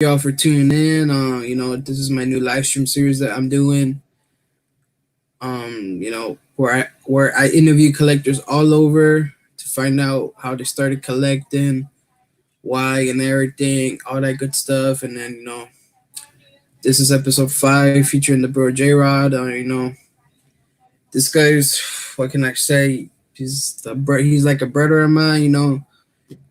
y'all for tuning in. This is my new live stream series that I'm doing. Where I interview collectors all over to find out how they started collecting, why, and everything, all that good stuff. And then this is episode 5 featuring the bro J Rod. This guy's, what can I say? He's like a brother of mine.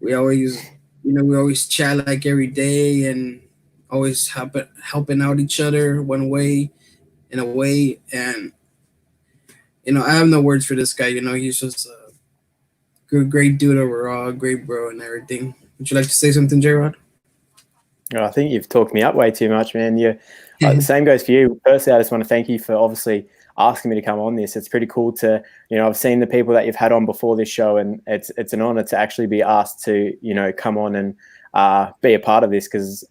We always we always chat like every day and always helping out each other one way in a way. And I have no words for this guy. He's just a great dude overall, great bro and everything. Would you like to say something, J Rod? I think you've talked me up way too much, man. The same goes for you. Firstly, I just want to thank you for obviously asking me to come on this. It's pretty cool to, I've seen the people that you've had on before this show, and it's an honor to actually be asked to, come on and be a part of this. Because,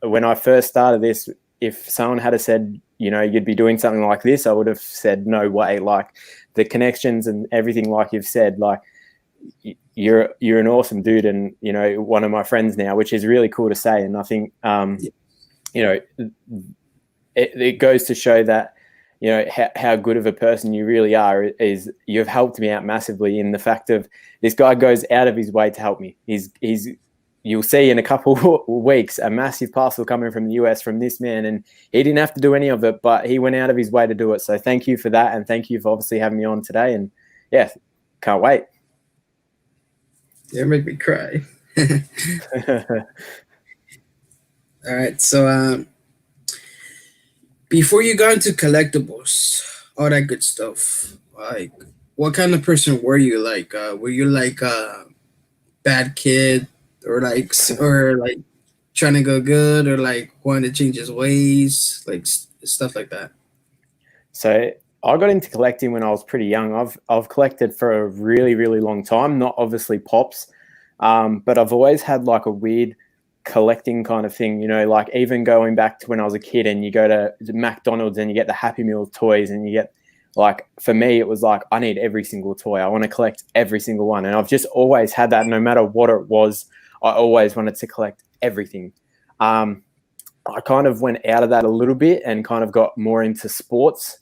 when I first started this, if someone had said, you'd be doing something like this, I would have said, no way. Like the connections and everything, like you've said, like, you're an awesome dude and one of my friends now, which is really cool to say. And I think it goes to show that how good of a person you really are. Is you've helped me out massively in the fact of this guy goes out of his way to help me. You'll see in a couple of weeks a massive parcel coming from the US from this man, and he didn't have to do any of it, but he went out of his way to do it. So thank you for that, and thank you for obviously having me on today. And yeah, can't wait. Yeah, make me cry. All right, so before you got into collectibles, all that good stuff, like what kind of person were you? Like, were you like a bad kid, or like trying to go good, or like wanting to change his ways, like stuff like that? So I got into collecting when I was pretty young. I've collected for a really, really long time, not obviously pops, but I've always had like a weird collecting kind of thing, like even going back to when I was a kid and you go to McDonald's and you get the Happy Meal toys and you get, like, for me, it was like, I need every single toy. I want to collect every single one. And I've just always had that. No matter what it was, I always wanted to collect everything. I kind of went out of that a little bit and kind of got more into sports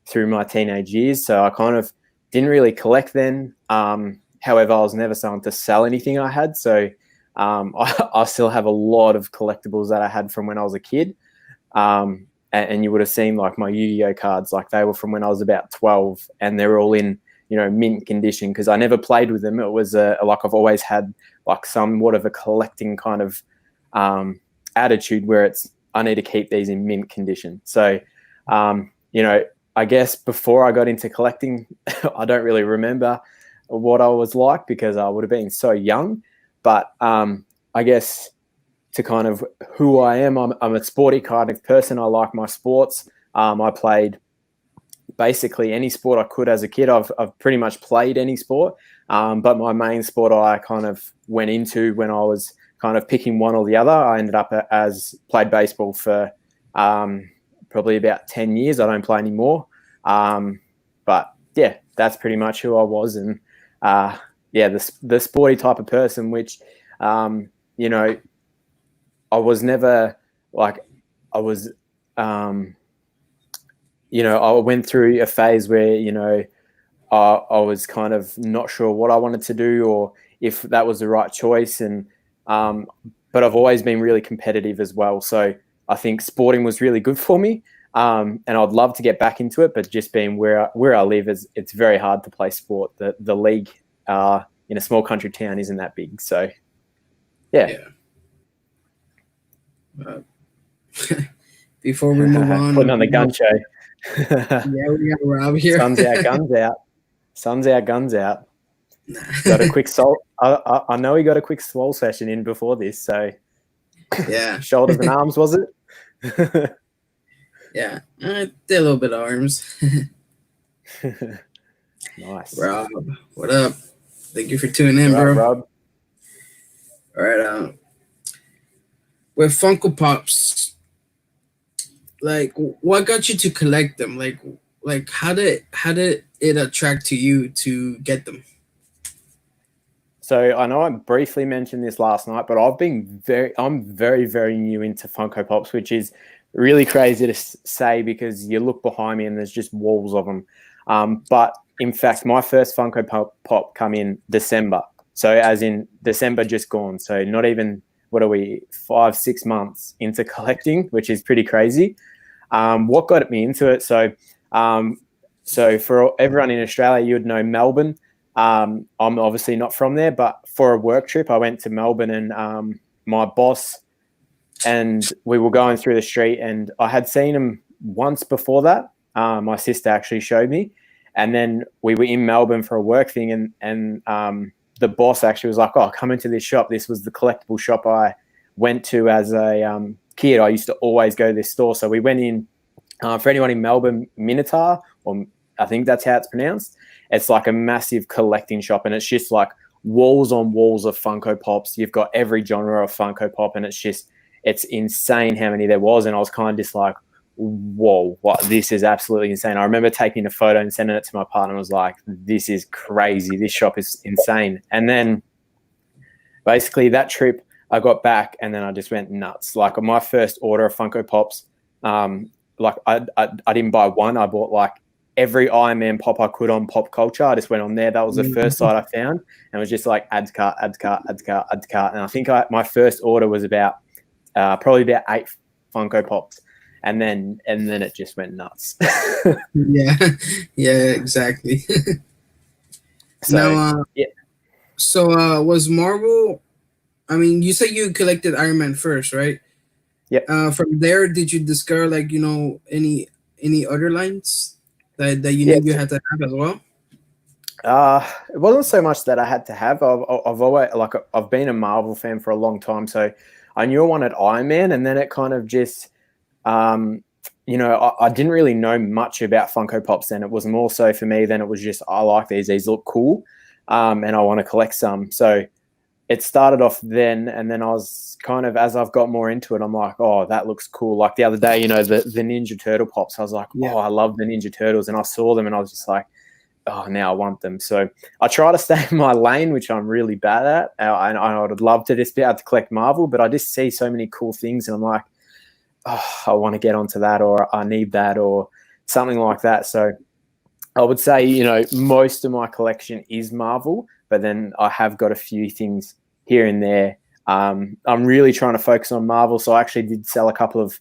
through my teenage years. So I kind of didn't really collect then. However, I was never someone to sell anything I had. So I still have a lot of collectibles that I had from when I was a kid. And you would have seen like my Yu-Gi-Oh cards, like they were from when I was about 12 and they're all in, mint condition because I never played with them. It was like I've always had like somewhat of a collecting kind of attitude where I need to keep these in mint condition. So, I guess before I got into collecting, I don't really remember what I was like because I would have been so young. But I guess to kind of who I am, I'm a sporty kind of person. I like my sports. I played basically any sport I could as a kid. I've pretty much played any sport. But my main sport I kind of went into when I was kind of picking one or the other. I ended up played baseball for probably about 10 years. I don't play anymore. But yeah, that's pretty much who I was. And the sporty type of person, which, I was never like, I was, I went through a phase where, I was kind of not sure what I wanted to do or if that was the right choice. And, but I've always been really competitive as well. So I think sporting was really good for me. And I'd love to get back into it, but just being where I live it's very hard to play sport. The league in a small country town isn't that big. So yeah. Before we move on, putting on the gun show. Yeah, we got Rob here. Sun's out, guns out. Sun's out, guns out. Got a quick soul. I know he got a quick swole session in before this, so yeah. Shoulders and arms, was it? Yeah, did a little bit of arms. Nice. Rob, what up? Thank you for tuning in, bro. Rob. All right. With Funko Pops, like, what got you to collect them? Like, how did it attract to you to get them? So I know I briefly mentioned this last night, but I'm very, very new into Funko Pops, which is really crazy to say because you look behind me and there's just walls of them. But in fact, my first Pop come in December. So as in December just gone. So not even, what are we, 5, 6 months into collecting, which is pretty crazy. What got me into it? Um, so for everyone in Australia, you'd know Melbourne. I'm obviously not from there, but for a work trip, I went to Melbourne and my boss and we were going through the street and I had seen him once before that. My sister actually showed me. And then we were in Melbourne for a work thing and the boss actually was like, oh, come into this shop. This was the collectible shop I went to as a kid. I used to always go to this store. So we went in, for anyone in Melbourne, Minotaur, or I think that's how it's pronounced. It's like a massive collecting shop and it's just like walls on walls of Funko Pops. You've got every genre of Funko Pop and it's insane how many there was. And I was kind of just like, whoa, what, this is absolutely insane. I remember taking a photo and sending it to my partner and was like, this is crazy. This shop is insane. And then basically that trip I got back and then I just went nuts. Like my first order of Funko Pops, like I didn't buy one. I bought like every Iron Man pop I could on Pop Culture. I just went on there. That was the first site I found, and it was just like add to cart, add to cart, add to cart, add to cart. And I think my first order was about probably about 8 Funko Pops, and then it just went nuts. Yeah, yeah, exactly. So Now, yeah, was Marvel? I mean, you said you collected Iron Man first, right? yep. From there, did you discover like any other lines that you knew Yeah, you had to have as well? it wasn't so much that I had to have. I've always I've been a Marvel fan for a long time, so I knew I wanted Iron Man, and then it kind of just, I didn't really know much about Funko Pops. Then it was more so for me. Then it was just I like these. These look cool, and I want to collect some. So it started off then, and then I was kind of, as I've got more into it, I'm like, oh, that looks cool. Like the other day, the Ninja Turtle Pops. I was like, Yeah. oh, I love the Ninja Turtles, and I saw them, and I was just like, oh, now I want them. So I try to stay in my lane, which I'm really bad at. And I would love to just be able to collect Marvel, but I just see so many cool things, and I'm like, oh, I want to get onto that, or I need that, or something like that. So I would say, most of my collection is Marvel, but then I have got a few things here and there. I'm really trying to focus on Marvel. So I actually did sell a couple of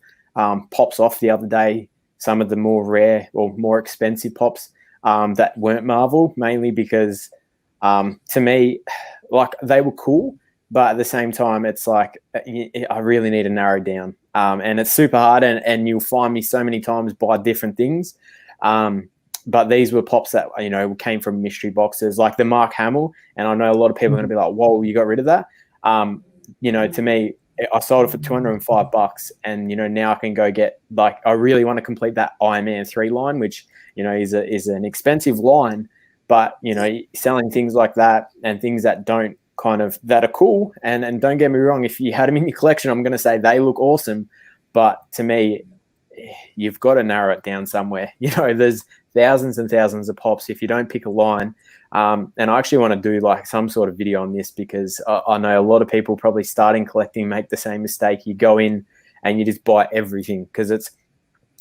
pops off the other day, some of the more rare or more expensive pops that weren't Marvel, mainly because to me, like they were cool, but at the same time, it's like I really need to narrow down. And it's super hard, and you'll find me so many times buy different things. But these were pops that came from mystery boxes, like the Mark Hamill. And I know a lot of people are going to be like, "Whoa, you got rid of that?" To me, I sold it for $205, and now I can go get, like, I really want to complete that Iron Man 3 line, which is an expensive line, but selling things like that and things that don't that are cool, and don't get me wrong, if you had them in your collection, I'm going to say they look awesome, but to me, you've got to narrow it down somewhere. There's thousands and thousands of pops if you don't pick a line. And I actually want to do like some sort of video on this because I know a lot of people probably starting collecting make the same mistake. You go in and you just buy everything because it's,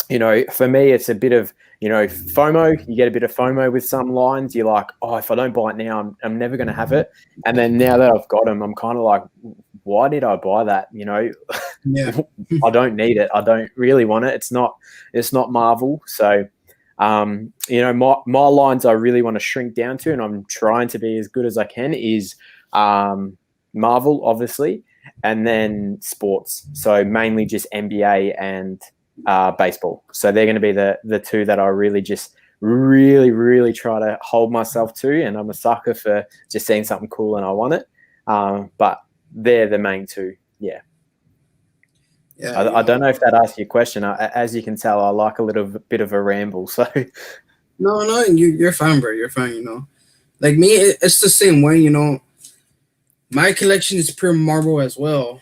for me, it's a bit of, FOMO. You get a bit of FOMO with some lines. You're like, oh, if I don't buy it now, I'm never going to have it. And then now that I've got them, I'm kind of like, why did I buy that? Yeah. I don't need it. I don't really want it. It's not Marvel. So, my lines I really want to shrink down to, and I'm trying to be as good as I can, is Marvel, obviously, and then sports. So mainly just NBA and baseball. So they're going to be the two that I really just really, really try to hold myself to. And I'm a sucker for just seeing something cool and I want it. But they're the main two. Yeah. Yeah, I don't know if that asks your question. As you can tell, I like a little bit of a ramble. So no, you're fine, bro. You're fine. Like me, it's the same way. My collection is pure Marvel as well.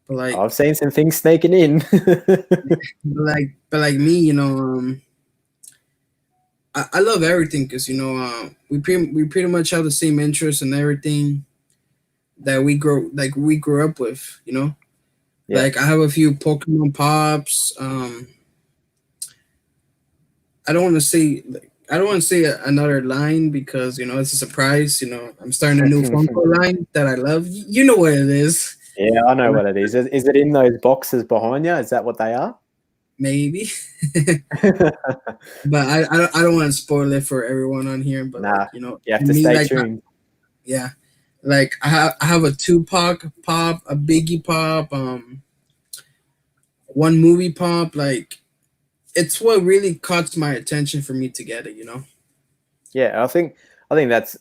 But like, I've seen some things sneaking in. but like me, I love everything because we pretty much have the same interests and everything. that we grew up with. You know, Yeah. like I have a few Pokemon pops. I don't want to say I don't want to say another line because it's a surprise. I'm starting a new Funko line that I love. You know what it is, Yeah, I know what it is. Is it in those boxes behind you? Is that what they are? maybe. But I don't want to spoil it for everyone on here. But Nah, you to have to me, stay like tuned. yeah, like I have a Tupac pop, a Biggie pop, one movie pop. Like it's what really caught my attention for me to get it. Yeah, I think that's,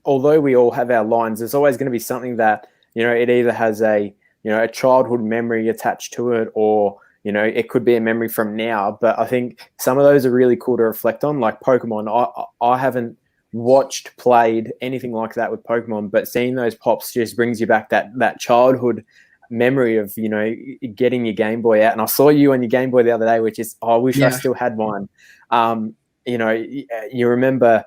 although we all have our lines, there's always going to be something that, it either has a childhood memory attached to it, or it could be a memory from now. But I think some of those are really cool to reflect on, like Pokemon. I haven't watched, played anything like that with Pokemon, but seeing those pops just brings you back that childhood memory of getting your Game Boy out. And I saw you on your Game Boy the other day, which is, I wish I Yeah, still had mine. um, you remember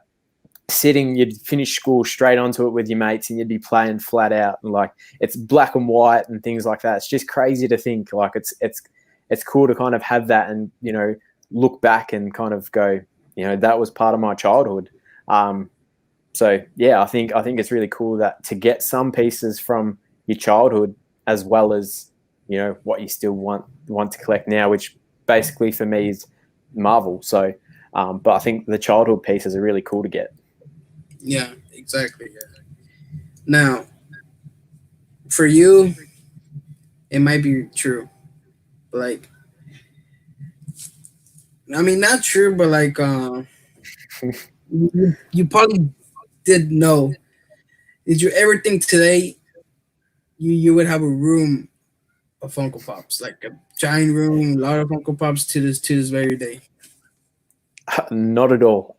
sitting, you'd finish school straight onto it with your mates and you'd be playing flat out, and like it's black and white and things like that. It's just crazy to think, like it's cool to kind of have that and look back and kind of go, that was part of my childhood. So yeah, I think it's really cool that to get some pieces from your childhood, as well as what you still want to collect now, which basically for me is Marvel. So but I think the childhood pieces are really cool to get. yeah, exactly. Yeah. Now, for you, it might be true, but like, I mean, not true, but like, you probably did know. Did you ever think today you would have a room of Funko Pops, like a giant room, a lot of Funko Pops to this very day? Not at all.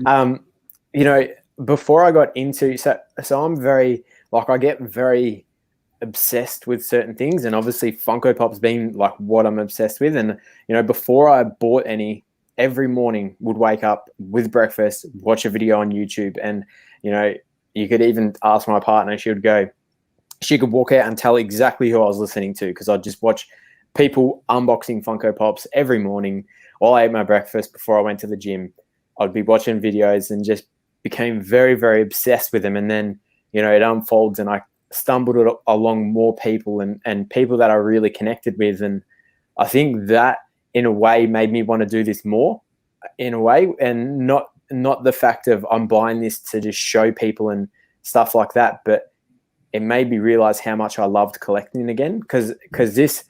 um, you know, before I got into, so I'm very, like, I get very obsessed with certain things, and obviously Funko Pop's been like what I'm obsessed with. And before I bought any, every morning would wake up with breakfast, watch a video on YouTube, and you know, you could even ask my partner, she could walk out and tell exactly who I was listening to, because I'd just watch people unboxing Funko Pops every morning while I ate my breakfast before I went to the gym. I'd be watching videos and just became very, very obsessed with them. And then, it unfolds and I stumbled along more people and people that I really connected with. And I think that in a way made me want to do this more, in a way, and not the fact of I'm buying this to just show people and stuff like that, but it made me realize how much I loved collecting again, because this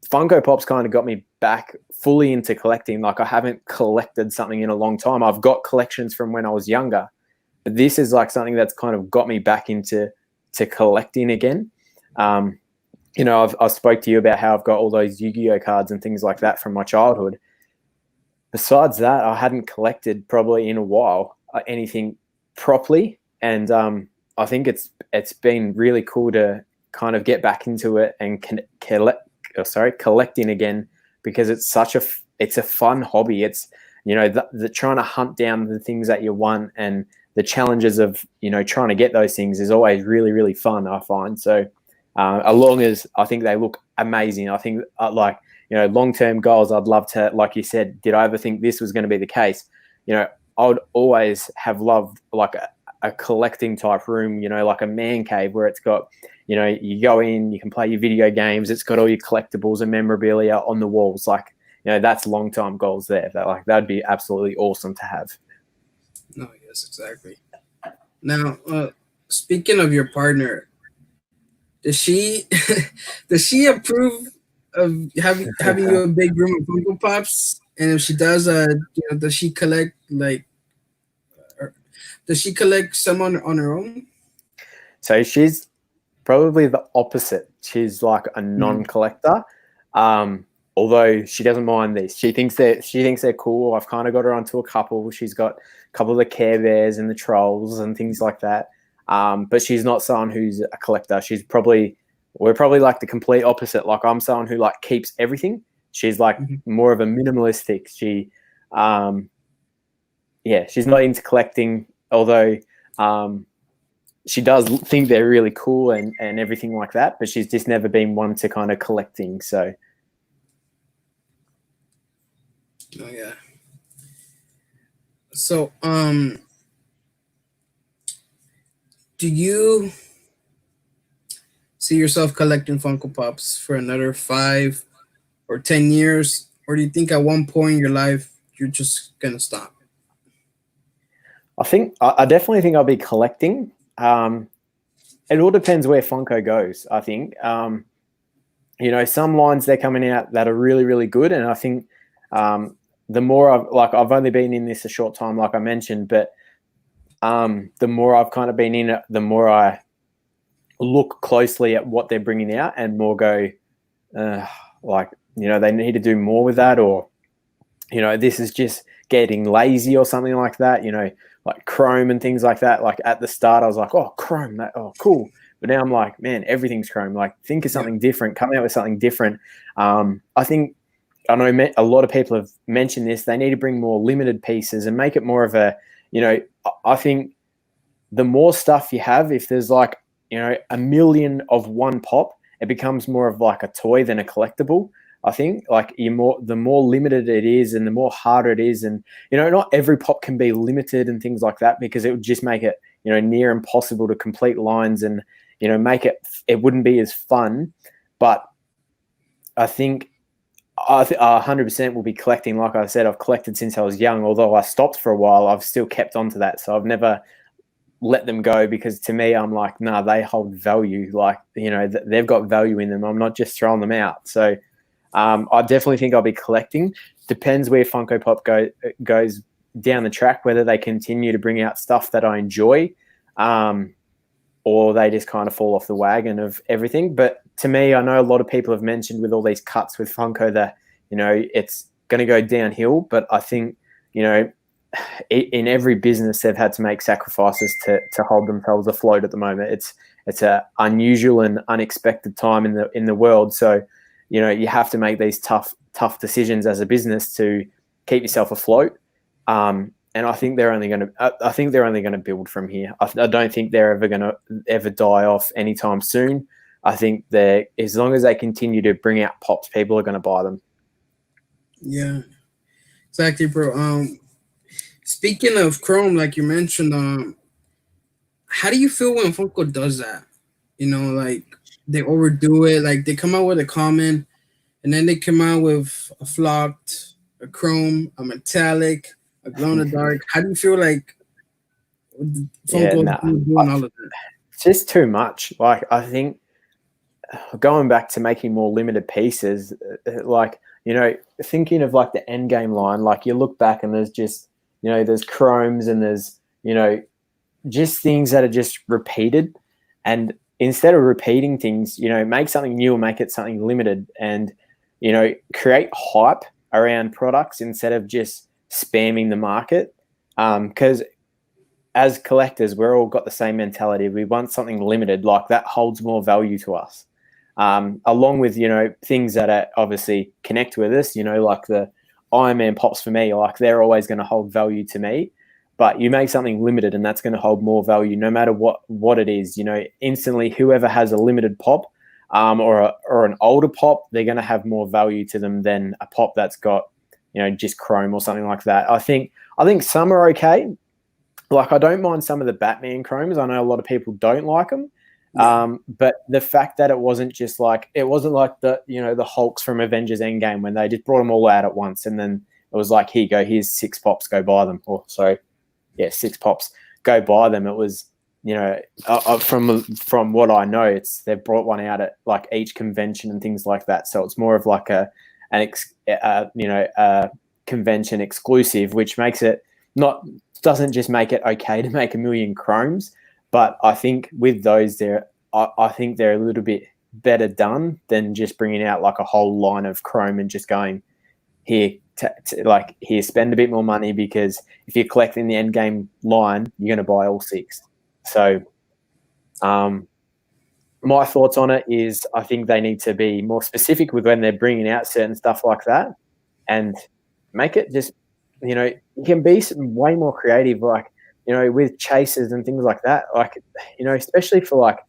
Funko Pops kind of got me back fully into collecting. Like, I haven't collected something in a long time. I've got collections from when I was younger, but this is like something that's kind of got me back into collecting again. I've spoke to you about how I've got all those Yu-Gi-Oh cards and things like that from my childhood. Besides that, I hadn't collected probably in a while anything properly, and I think it's been really cool to kind of get back into it and collecting again, because it's a fun hobby. It's the trying to hunt down the things that you want, and the challenges of trying to get those things is always really, really fun, I find. So as long as I think they look amazing, I think long-term goals, I'd love to, like you said, did I ever think this was going to be the case? I would always have loved like a collecting type room, like a man cave, where it's got, you go in, you can play your video games, it's got all your collectibles and memorabilia on the walls. Like, that's long-term goals there. That'd be absolutely awesome to have. No, yes, exactly. Now, speaking of your partner, does she does she approve of having you a big room of Funko Pops? And if she does, does she collect or does she collect some on her own? So she's probably the opposite. She's like a Mhm. non-collector. Although she doesn't mind these. She thinks they're cool. I've kind of got her onto a couple. She's got a couple of the Care Bears and the Trolls and things like that. But she's not someone who's a collector. We're probably like the complete opposite. Like, I'm someone who like keeps everything. She's like Mhm. more of a minimalistic. She's not into collecting. Although, um, she does think they're really cool and everything like that, but she's just never been one to kind of collect things. So Oh yeah. So do you see yourself collecting Funko Pops for another 5 or 10 years, or do you think at one point in your life you're just gonna stop? I definitely think I'll be collecting. It all depends where Funko goes. I think some lines they're coming out that are really really good, and I think the more I've only been in this a short time, like I mentioned, but the more I've kind of been in it, the more I look closely at what they're bringing out, and more go they need to do more with that, or this is just getting lazy or something like that. Like Chrome and things like that. Like at the start, I was like, oh, Chrome, cool. But now I'm like, man, everything's Chrome. Like, think of Yeah. something different, come out with something different. I think I know a lot of people have mentioned this. They need to bring more limited pieces and make it more of a, I think the more stuff you have, if there's like, a million of one pop, it becomes more of like a toy than a collectible. I think like the more limited it is and the more harder it is. And, not every pop can be limited and things like that, because it would just make it, near impossible to complete lines and, make it wouldn't be as fun. But I think 100% will be collecting. Like I said, I've collected since I was young. Although I stopped for a while, I've still kept on to that. So I've never let them go, because to me, I'm like, nah, they hold value. Like, they've got value in them. I'm not just throwing them out. So I definitely think I'll be collecting. Depends where Funko Pop goes down the track, whether they continue to bring out stuff that I enjoy, or they just kind of fall off the wagon of everything. But to me, I know a lot of people have mentioned with all these cuts with Funko that, it's going to go downhill. But I think, in every business, they've had to make sacrifices to hold themselves afloat at the moment. It's an unusual and unexpected time in the world. So, you have to make these tough decisions as a business to keep yourself afloat. And I think they're only going to build from here. I don't think they're ever going to ever die off anytime soon. I think as long as they continue to bring out pops, people are going to buy them. Yeah, exactly, bro. Speaking of Chrome, like you mentioned, how do you feel when Funko does that? Like they overdo it. Like they come out with a common, and then they come out with a flocked, a chrome, a metallic, a glow in the dark. How do you feel like Yeah, Funko nah, doing all of that? it's just too much. Like, I think going back to making more limited pieces, like, thinking of like the end game line, like you look back and there's just, there's chromes and there's, just things that are just repeated. And instead of repeating things, make something new and make it something limited, and, create hype around products instead of just spamming the market. Because as collectors, we're all got the same mentality. We want something limited, like that holds more value to us. Along with, things that are obviously connect with us, like the Iron Man pops for me, like they're always going to hold value to me. But you make something limited and that's going to hold more value no matter what it is. Instantly, whoever has a limited pop or an older pop, they're going to have more value to them than a pop that's got, just chrome or something like that. I think some are okay. Like, I don't mind some of the Batman chromes. I know a lot of people don't like them. Yeah, But the fact that it wasn't like the, the Hulks from Avengers Endgame, when they just brought them all out at once. And then it was like, here you go, here's 6 pops, go buy them. Or sorry, yeah, 6 pops, go buy them. It was, from what I know, they've brought one out at like each convention and things like that. So it's more of like a convention exclusive, which makes it doesn't just make it okay to make a million chromes. But I think with those, I think they're a little bit better done than just bringing out like a whole line of chrome and just going, here, here, spend a bit more money, because if you're collecting the end game line, you're going to buy all 6. So, my thoughts on it is, I think they need to be more specific with when they're bringing out certain stuff like that, and make it just, you can be way more creative. Like, with chases and things like that, like, especially for like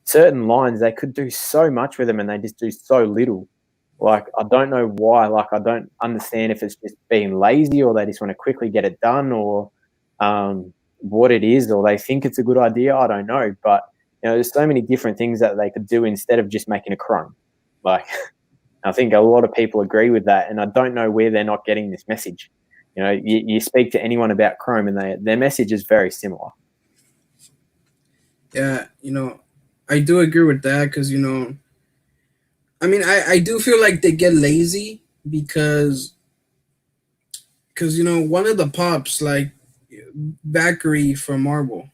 certain lines, they could do so much with them and they just do so little. Like, I don't know why. Like, I don't understand if it's just being lazy or they just want to quickly get it done, or what it is, or they think it's a good idea. I don't know. But, there's so many different things that they could do instead of just making a Chrome. Like, I think a lot of people agree with that, and I don't know where they're not getting this message. You speak to anyone about Chrome and their message is very similar. Yeah, I do agree with that because I mean, I do feel like they get lazy because one of the pops like Valkyrie from Marvel,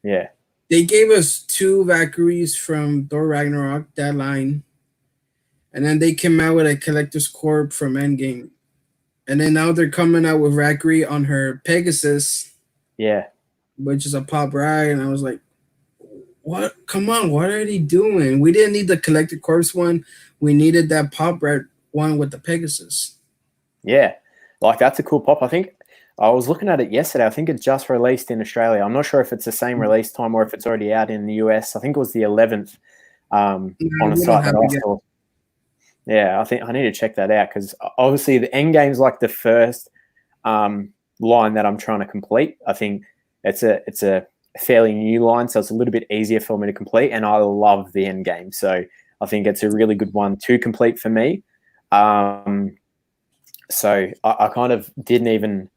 Yeah. they gave us two Valkyries from Thor Ragnarok, that line, and then they came out with a Collector's Corp from Endgame, and then now they're coming out with Valkyrie on her Pegasus, Yeah. which is a pop ride, and I was like, what? Come on, what are they doing? We didn't need the Collector Corpse one. We needed that pop red one with the Pegasus. Yeah. Like, that's a cool pop. I think I was looking at it yesterday. I think it just released in Australia. I'm not sure if it's the same release time or if it's already out in the US. I think it was the 11th on No, a we don't site that have it I yet. saw. Yeah, I think I need to check that out because obviously the end game's like the first line that I'm trying to complete. I think it's a fairly new line, so it's a little bit easier for me to complete, and I love the end game. So I think it's a really good one to complete for me. So I kind of didn't even,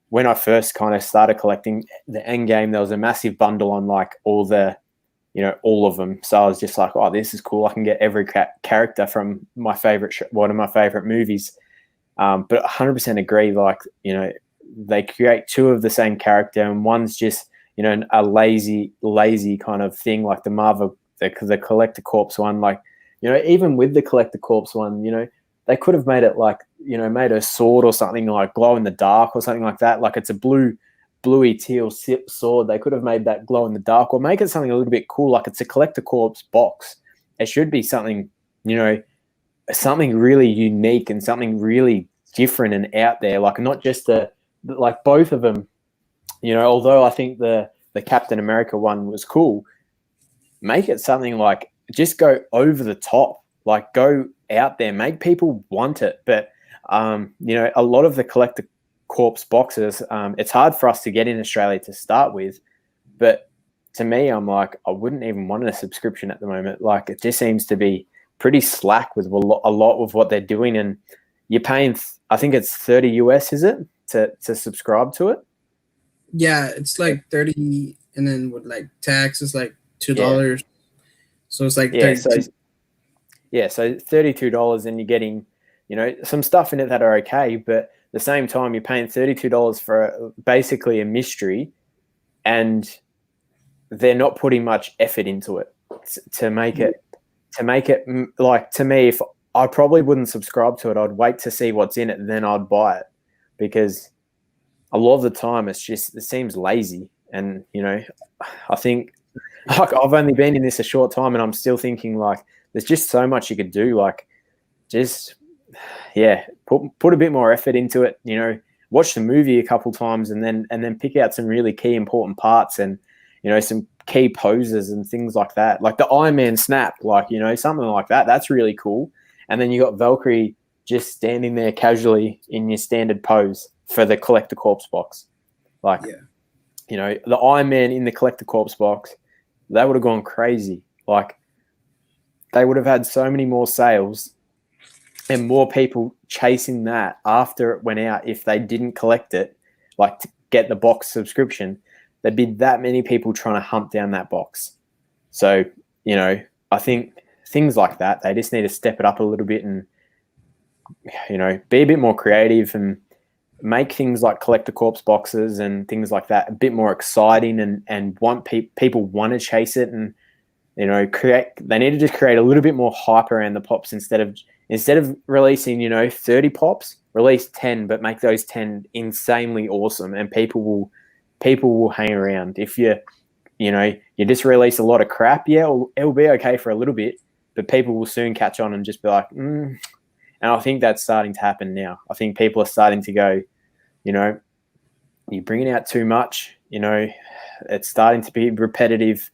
when I first kind of started collecting the end game, there was a massive bundle on like all of them. So I was just like, oh, this is cool. I can get every character from my favorite, one of my favorite movies. But 100% agree. Like, they create two of the same character, and one's just, a lazy kind of thing, like the Marvel, the Collector Corpse one. Like, even with the Collector Corpse one, they could have made it like, made a sword or something like glow in the dark or something like that. Like, it's a bluey teal sword. They could have made that glow in the dark, or make it something a little bit cool. Like, it's a Collector Corpse box. It should be something, something really unique and something really different and out there. Like, not just like both of them, although I think the Captain America one was cool, make it something like, just go over the top, like go out there, make people want it. But a lot of the Collector Corpse boxes, it's hard for us to get in Australia to start with, but to me, I'm like, I wouldn't even want a subscription at the moment. Like, it just seems to be pretty slack with a lot of what they're doing, and you're paying, I think it's 30 US, is it, to subscribe to it? Yeah, it's like 30, and then with like tax, it's like Yeah. $2. So it's like Yeah. So 32. so $32, and you're getting, some stuff in it that are okay, but at the same time, you're paying $32 for basically a mystery, and they're not putting much effort into it to make it like, to me, if I probably wouldn't subscribe to it, I'd wait to see what's in it, and then I'd buy it, because a lot of the time it seems lazy. And I think, like, I've only been in this a short time, and I'm still thinking, like, there's just so much you could do. Like, just, yeah, put a bit more effort into it. Watch the movie a couple times, and then pick out some really key important parts, and some key poses and things like that, like the Iron Man snap, like, something like that. That's really cool. And then you got Valkyrie just standing there casually in your standard pose for the Collector Corpse box. Like, Yeah. the Iron Man in the Collector Corpse box, they would have gone crazy. Like, they would have had so many more sales and more people chasing that after it went out. If they didn't collect it, like, to get the box subscription, there'd be that many people trying to hunt down that box. So, I think things like that, they just need to step it up a little bit and, be a bit more creative, and make things like Collector Corpse boxes and things like that a bit more exciting, and want people want to chase it, and they need to just create a little bit more hype around the pops, instead of releasing 30 pops, release 10, but make those 10 insanely awesome, and people will hang around. If you just release a lot of crap, yeah, it'll be okay for a little bit, but people will soon catch on and just be like, And I think that's starting to happen now. I think people are starting to go, you're bringing out too much. it's starting to be repetitive.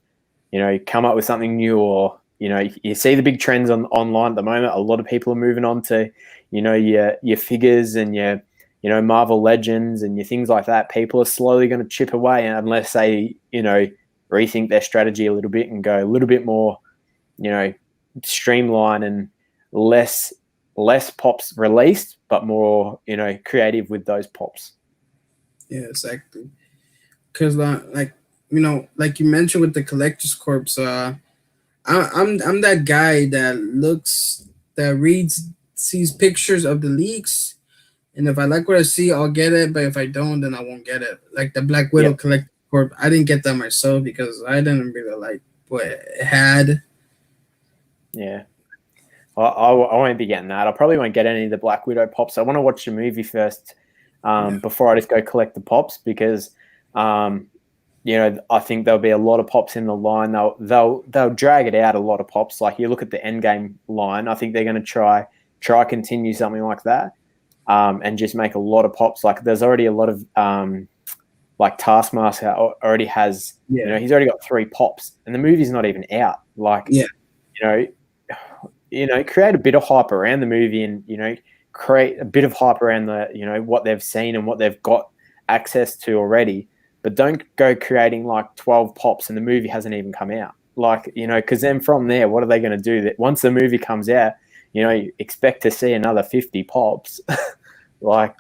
Come up with something new, or you see the big trends online at the moment. A lot of people are moving on to your figures and your Marvel Legends and your things like that. People are slowly going to chip away unless they rethink their strategy a little bit and go a little bit more streamline and less pops released, but more creative with those pops. Yeah, exactly. Because like you mentioned with the collector's corpse, I'm that guy that reads, sees pictures of the leaks, and if I like what I see, I'll get it. But if I don't, then I won't get it. Like the Black Widow Yep. collector's corpse, I didn't get that myself because I didn't really like what it had. Yeah. I won't be getting that. I probably won't get any of the Black Widow pops. I want to watch the movie first before I just go collect the pops because, I think there'll be a lot of pops in the line. They'll drag it out a lot of pops. Like you look at the Endgame line, I think they're going to try continue something like that and just make a lot of pops. Like there's already a lot of like Taskmaster already has, he's already got 3 pops and the movie's not even out. Like, create a bit of hype around the movie and, create a bit of hype around the, what they've seen and what they've got access to already. But don't go creating like 12 pops and the movie hasn't even come out. Like, because then from there, what are they going to do? That once the movie comes out, you expect to see another 50 pops. Like,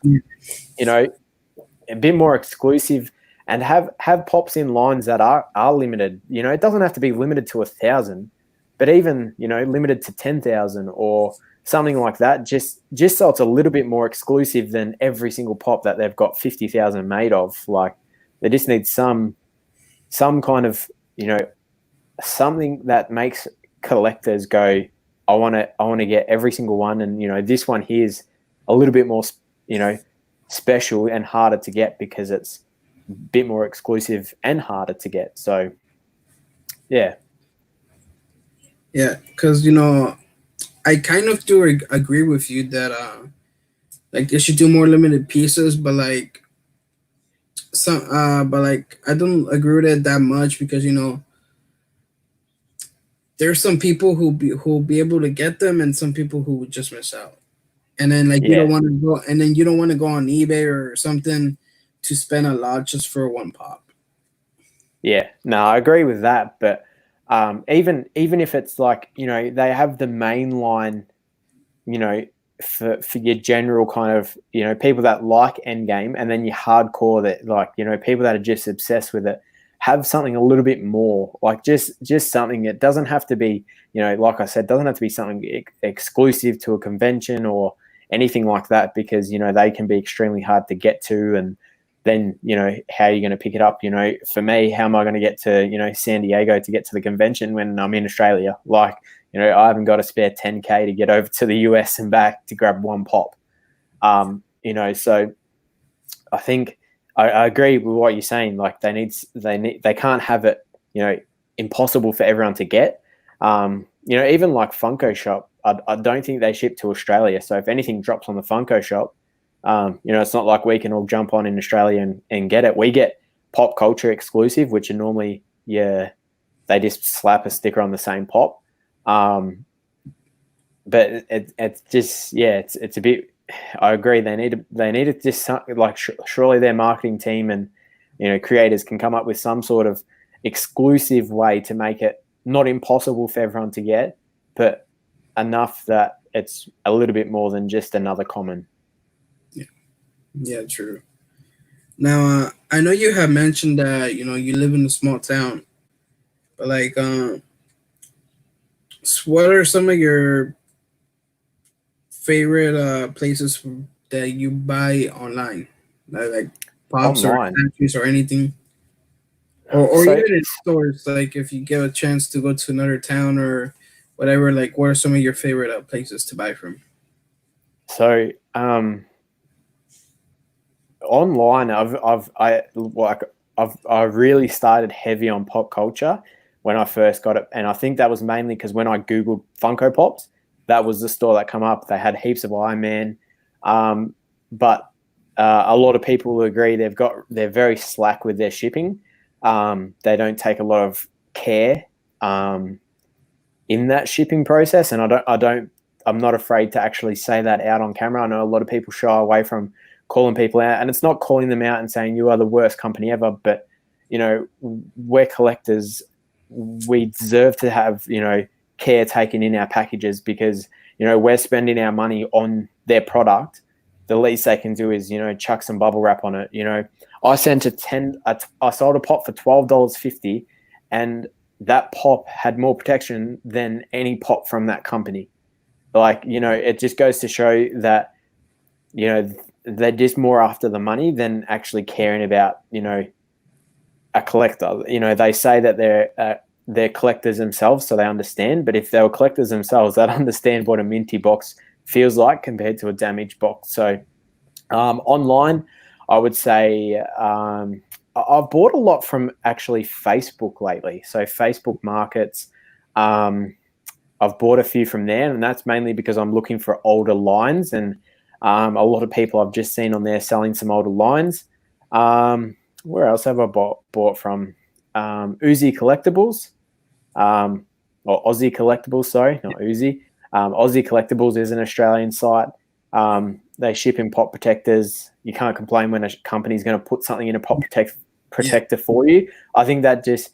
a bit more exclusive and have pops in lines that are limited. It doesn't have to be limited to 1,000. But even, limited to 10,000 or something like that, just so it's a little bit more exclusive than every single pop that they've got 50,000 made of. Like they just need some kind of, something that makes collectors go, I want to get every single one. And, this one here is a little bit more, special and harder to get because it's a bit more exclusive and harder to get. So, yeah. Yeah, because I kind of do agree with you that like they should do more limited pieces, but like I don't agree with it that much because there's some people who'll be able to get them and some people who would just miss out. And then like you don't want to go and then you don't want to go on eBay or something to spend a lot just for one pop. Yeah, no, I agree with that, but even if it's like they have the main line, for your general kind of people that like Endgame, and then your hardcore that like people that are just obsessed with it, have something a little bit more, like just something. It doesn't have to be like I said, doesn't have to be something exclusive to a convention or anything like that because they can be extremely hard to get to and. Then how are you going to pick it up? For me, how am I going to get to San Diego to get to the convention when I'm in Australia? Like I haven't got a spare 10K to get over to the US and back to grab one pop. So I think I agree with what you're saying. Like they can't have it impossible for everyone to get. Even like Funko Shop, I don't think they ship to Australia. So if anything drops on the Funko Shop. It's not like we can all jump on in Australia and get it. We get pop culture exclusive, which are normally, they just slap a sticker on the same pop. But it's just, it's a bit, I agree. They need to just like, surely their marketing team and, creators can come up with some sort of exclusive way to make it not impossible for everyone to get, but enough that it's a little bit more than just another common. Yeah, true. Now, I know you have mentioned that you live in a small town, but like, what are some of your favorite places that you buy online, like pops or Online, accessories or anything, or so even in stores? Like, if you get a chance to go to another town or whatever, like, what are some of your favorite places to buy from? So, online, I really started heavy on pop culture when I first got it, and I think that was mainly because when I googled Funko Pops, that was the store that come up. They had heaps of Iron Man, but a lot of people agree they're very slack with their shipping. They don't take a lot of care in that shipping process, and I'm not afraid to actually say that out on camera. I know a lot of people shy away from calling people out, and it's not calling them out and saying you are the worst company ever, but we're collectors. We deserve to have care taken in our packages because we're spending our money on their product. The least they can do is chuck some bubble wrap on it. I sold a pop for $12.50, and that pop had more protection than any pop from that company. It just goes to show that they're just more after the money than actually caring about a collector. They say that they're collectors themselves, so they understand. But if they were collectors themselves, they'd understand what a minty box feels like compared to a damaged box. So online, I would say I've bought a lot from actually Facebook lately. So Facebook markets, I've bought a few from there, and that's mainly because I'm looking for older lines, and a lot of people I've just seen on there selling some older lines. Where else have I bought from? Uzi Collectibles, or Aussie Collectibles, sorry, not Uzi. Aussie Collectibles is an Australian site. They ship in pop protectors. You can't complain when a company's going to put something in a pop protector for you. I think that just,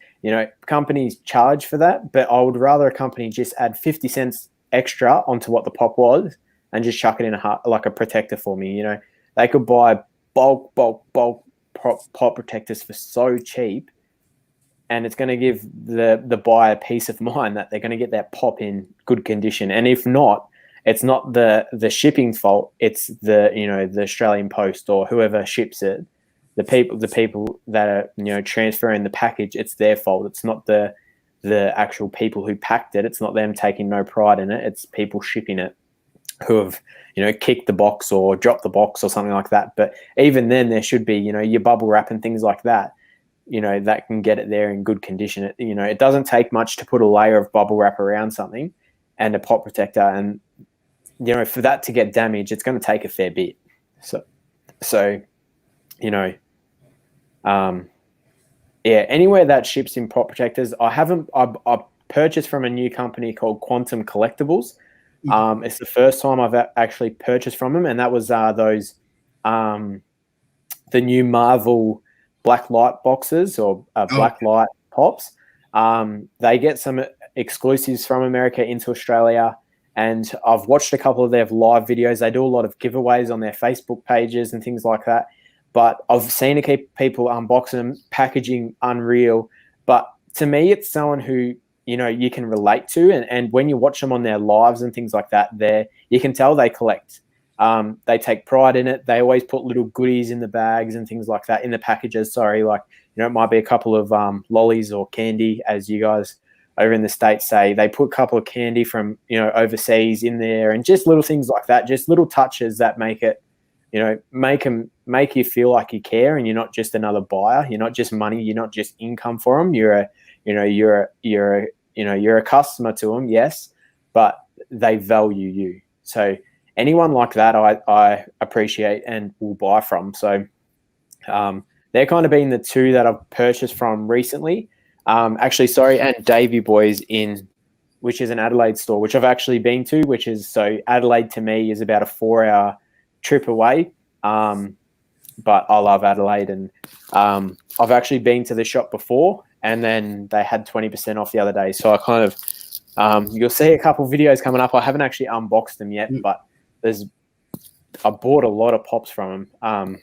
companies charge for that, but I would rather a company just add 50 cents extra onto what the pop was and just chuck it in like a protector for me. They could buy bulk pop protectors for so cheap, and it's going to give the buyer peace of mind that they're going to get that pop in good condition. And if not, it's not the shipping fault. It's the Australian Post or whoever ships it. The people that are transferring the package, it's their fault. It's not the actual people who packed it. It's not them taking no pride in it. It's people shipping it who have kicked the box or dropped the box or something like that. But even then, there should be your bubble wrap and things like that. That can get it there in good condition. It doesn't take much to put a layer of bubble wrap around something and a pop protector, and for that to get damaged, it's going to take a fair bit. So anywhere that ships in pop protectors, I purchased from a new company called Quantum Collectibles. It's the first time I've actually purchased from them, and that was those the new Marvel black light boxes or black light pops. They get some exclusives from America into Australia, and I've watched a couple of their live videos. They do a lot of giveaways on their Facebook pages and things like that. But I've seen a keep people unboxing them, packaging unreal. But to me, it's someone who you can relate to, and when you watch them on their lives and things like that, you can tell they collect. They take pride in it. They always put little goodies in the bags and things like that, in the packages. Sorry, it might be a couple of lollies or candy, as you guys over in the States say. They put a couple of candy from overseas in there, and just little things like that, just little touches that make it, make you feel like you care, and you're not just another buyer. You're not just money. You're not just income for them. You're a customer to them, yes, but they value you. So anyone like that, I appreciate and will buy from. So they're kind of been the two that I've purchased from recently. And Davy Boys which is an Adelaide store, which I've actually been to, so Adelaide to me is about a 4-hour trip away. But I love Adelaide, and I've actually been to the shop before, and then they had 20% off the other day. So I kind of, you'll see a couple of videos coming up. I haven't actually unboxed them yet, but I bought a lot of pops from them,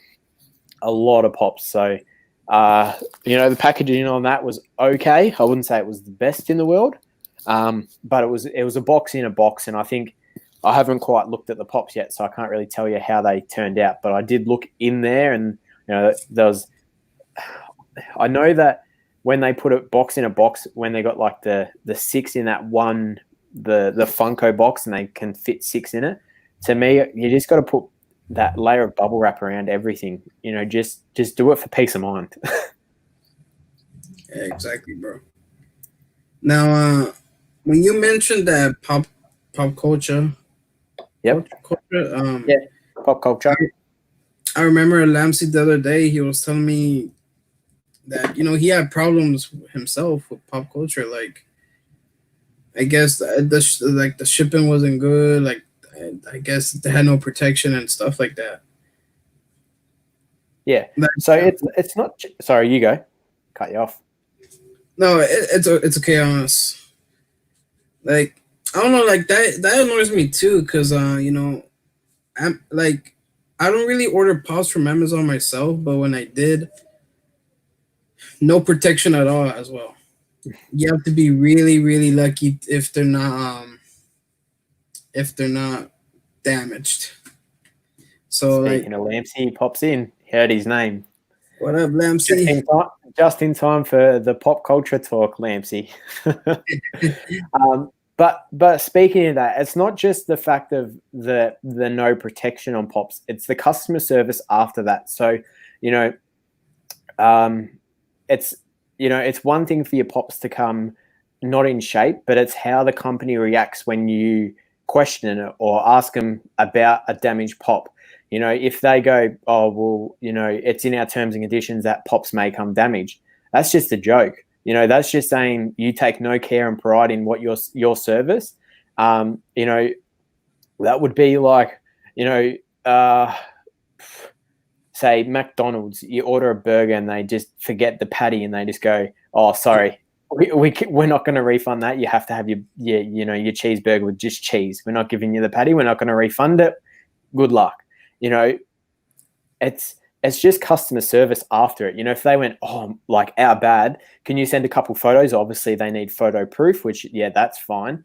a lot of pops. So, the packaging on that was okay. I wouldn't say it was the best in the world, but it was a box in a box, and I think I haven't quite looked at the pops yet, so I can't really tell you how they turned out. But I did look in there, and I know that when they put a box in a box, when they got like the 6 in that one, the Funko box, and they can fit 6 in it. To me, you just got to put that layer of bubble wrap around everything. Just do it for peace of mind. Yeah, exactly, bro. Now, when you mentioned that pop culture, yep, culture, pop culture. I remember Lamsey the other day. He was telling me that he had problems himself with pop culture. Like I guess like the shipping wasn't good. Like I guess they had no protection and stuff like that. Yeah. Like, So it's not. Sorry, you go. Cut you off. no, it's okay on us. Like I don't know, like that annoys me too, cause I'm like I don't really order pops from Amazon myself, but when I did, no protection at all as well. You have to be really really lucky if they're not damaged. So like, Speaking of Lampsey, he pops in. Heard his name. what up, Just Lamsey? in time, just in time for the pop culture talk, Lampsey. But speaking of that, it's not just the fact of the no protection on pops; it's the customer service after that. So, you know, um, it's it's one thing for your pops to come not in shape, but it's how the company reacts when you question it or ask them about a damaged pop. If they go, oh well, it's in our terms and conditions that pops may come damaged. That's just a joke. That's just saying you take no care and pride in what your service. Um, you know, that would be like, you know, uh, say McDonald's, you order a burger and they just forget the patty and they just go, oh, sorry, we're not going to refund that. You have to have your cheeseburger with just cheese. We're not giving you the patty. We're not going to refund it. Good luck. You know, it's just customer service after it. If they went, oh, like our bad, can you send a couple photos? Obviously, they need photo proof, which, yeah, that's fine.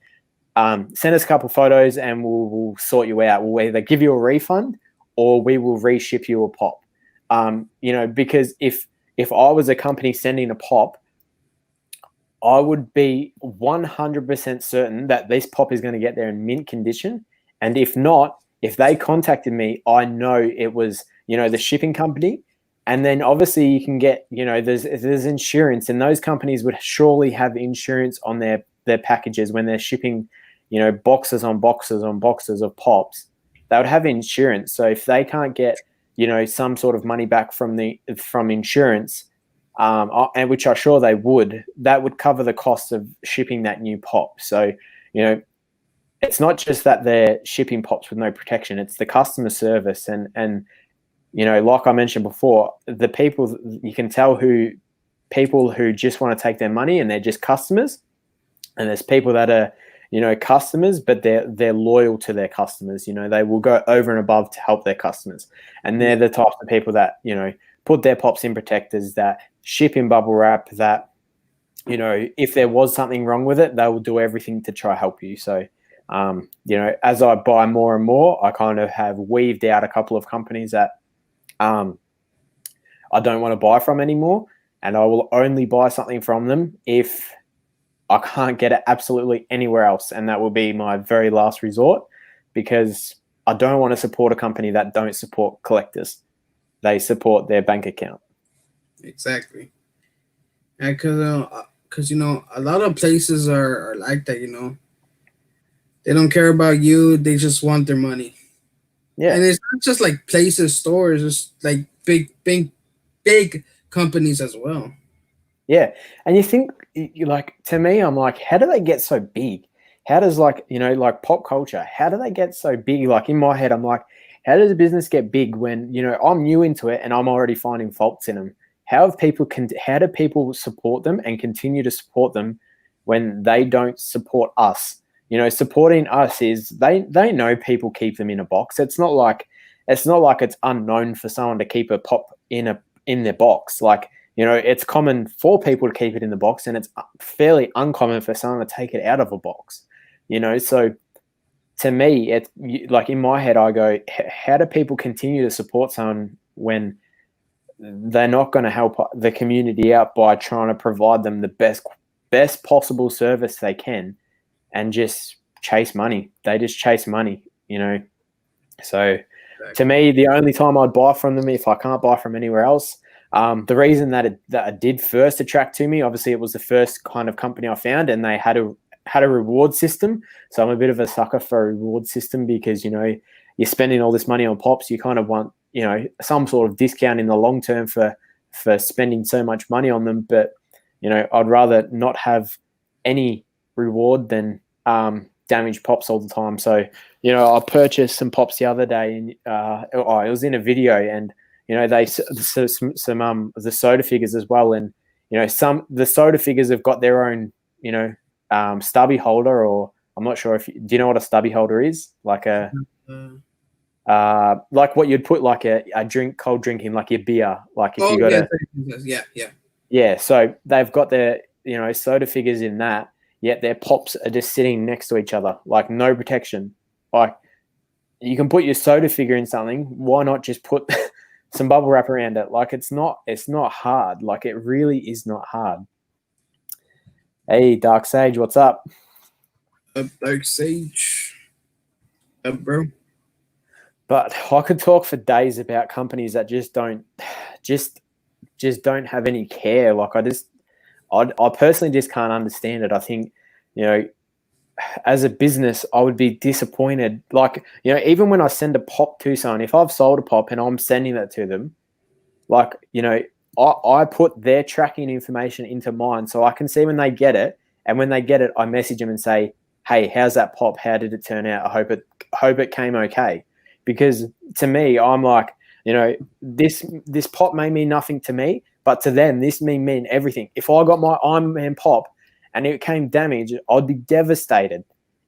Send us a couple photos and we'll sort you out. We'll either give you a refund or we will reship you a pop. Because if I was a company sending a pop, I would be 100% certain that this pop is going to get there in mint condition. And if not, if they contacted me, I know it was, the shipping company. And then obviously you can get, there's insurance, and those companies would surely have insurance on their packages when they're shipping, boxes on boxes on boxes of pops. They would have insurance. So if they can't get, some sort of money back from insurance, and which I'm sure they would, that would cover the cost of shipping that new pop. So, it's not just that they're shipping pops with no protection, it's the customer service. And like I mentioned before, the people, you can tell people who just want to take their money and they're just customers. And there's people that are, customers, but they're loyal to their customers. They will go over and above to help their customers. And they're the types of people that, put their pops in protectors, that ship in bubble wrap, that, if there was something wrong with it, they will do everything to try help you. So, as I buy more and more, I kind of have weaved out a couple of companies that I don't want to buy from anymore. And I will only buy something from them if I can't get it absolutely anywhere else. And that will be my very last resort, because I don't want to support a company that don't support collectors. They support their bank account. Exactly. And because a lot of places are like that. They don't care about you. They just want their money. Yeah. And it's not just like places, stores. It's like big companies as well. Yeah. And you think, like, to me, I'm like, how do they get so big? How does, like, like pop culture, how do they get so big? Like, in my head, I'm like, how does a business get big when, I'm new into it and I'm already finding faults in them? How do people support them and continue to support them when they don't support us? Supporting us is they know people keep them in a box. It's not like it's unknown for someone to keep a pop in their box. Like, it's common for people to keep it in the box, and it's fairly uncommon for someone to take it out of a box. So to me, it's like, in my head, I go, how do people continue to support someone when they're not going to help the community out by trying to provide them the best possible service they can, and just chase money? They just chase money, So to me, the only time I'd buy from them, if I can't buy from anywhere else, the reason that it did first attract to me, obviously, it was the first kind of company I found, and they had a reward system. So I'm a bit of a sucker for a reward system, because you're spending all this money on pops. You kind of want some sort of discount in the long term for spending so much money on them. But I'd rather not have any reward than damaged pops all the time. So I purchased some pops the other day, and it was in a video, and they some the soda figures as well, and the soda figures have got their own stubby holder, or I'm not sure do you know what a stubby holder is? Like like what you'd put like a cold drink in, like your beer, like if you got yeah. So they've got their soda figures in that, yet their pops are just sitting next to each other, like no protection. Like you can put your soda figure in something, why not just put some bubble wrap around it? Like it's not hard. Like it really is not hard. Hey, Dark Sage, what's up? Dark Sage. Up, bro. But I could talk for days about companies that just don't have any care. Like I personally just can't understand it. I think, as a business, I would be disappointed. Like, even when I send a pop to someone, if I've sold a pop and I'm sending that to them, like, I put their tracking information into mine so I can see when they get it. And when they get it, I message them and say, hey, how's that pop? How did it turn out? I hope it came okay. Because to me, I'm like, this pop may mean nothing to me, but to them, this may mean everything. If I got my Iron Man pop and it came damaged, I'd be devastated.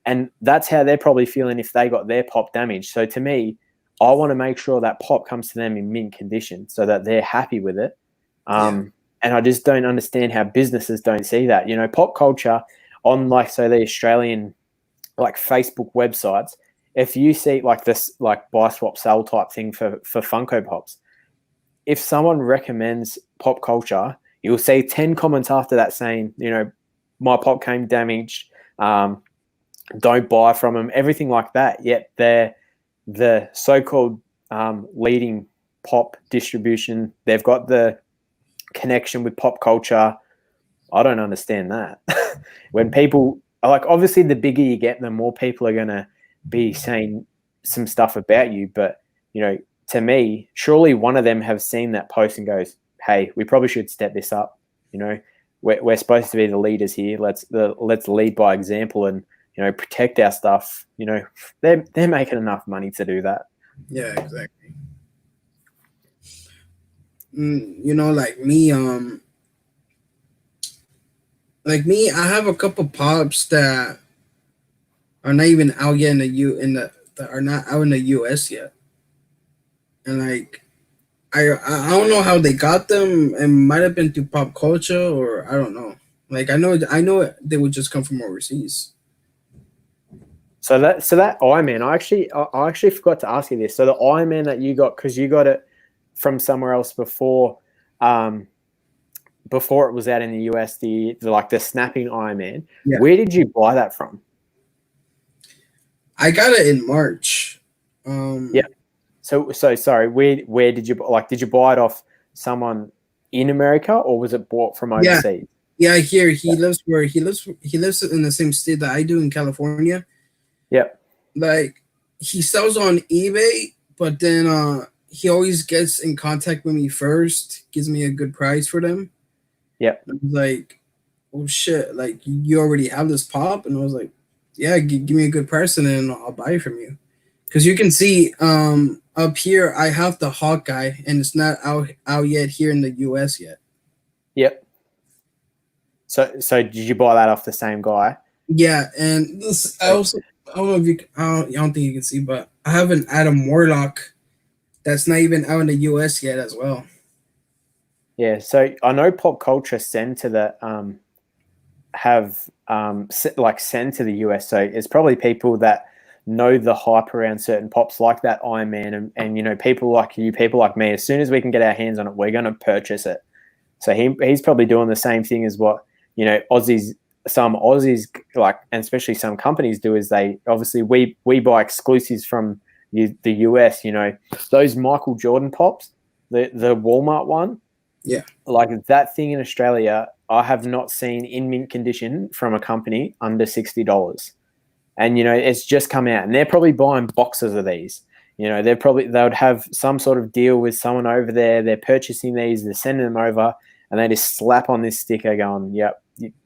And that's how they're probably feeling if they got their pop damaged. So to me, I want to make sure that pop comes to them in mint condition so that they're happy with it. And I just don't understand how businesses don't see that. Pop culture on, like, say, the Australian, like, Facebook websites, if you see like this, like buy swap sell type thing for Funko Pops, if someone recommends pop culture, you'll see 10 comments after that saying, my pop came damaged, don't buy from them, everything like that. Yet they're the so-called leading pop distribution. They've got the connection with pop culture. I don't understand that. When people are like, obviously the bigger you get, the more people are going to be saying some stuff about you. But, to me, surely one of them have seen that post and goes, hey, we probably should step this up. We're supposed to be the leaders here. Let's lead by example and, protect our stuff. They're making enough money to do that. Yeah, exactly. Like me, I have a couple pops that are not even out yet that are not out in the US yet. And like I don't know how they got them. It might have been through pop culture, or I don't know. Like I know they would just come from overseas. So that Iron Man, I actually forgot to ask you this. So the Iron Man that you got, because you got it from somewhere else before it was out in the US, the snapping Iron Man. Yeah. Where did you buy that from? I got it in March. Yeah. So sorry. Where did you did you buy it off someone in America, or was it bought from overseas? Yeah, here he lives where he lives in the same state that I do, in California. Yep. Like he sells on eBay, but then he always gets in contact with me first, gives me a good price for them. Yep. I was like, oh shit, like you already have this pop? And I was like, yeah, give me a good price and then I'll buy it from you. Because you can see up here I have the Hawkeye and it's not out yet here in the US yet. Yep. So did you buy that off the same guy? Yeah, and this I don't know if you I don't think you can see, but I have an Adam Warlock that's not even out in the US yet as well. Yeah, so I know pop culture send to the send to the US. So it's probably people that know the hype around certain pops like that Iron Man, and people like you, people like me. As soon as we can get our hands on it, we're going to purchase it. So he's probably doing the same thing as what some Aussies like, and especially some companies do. Is they obviously we buy exclusives from the US. Those Michael Jordan pops, the Walmart one. Yeah, like that thing in Australia, I have not seen in mint condition from a company under $60. And it's just come out, and they're probably buying boxes of these. They would have some sort of deal with someone over there. They're purchasing these, they're sending them over, and they just slap on this sticker going, yep,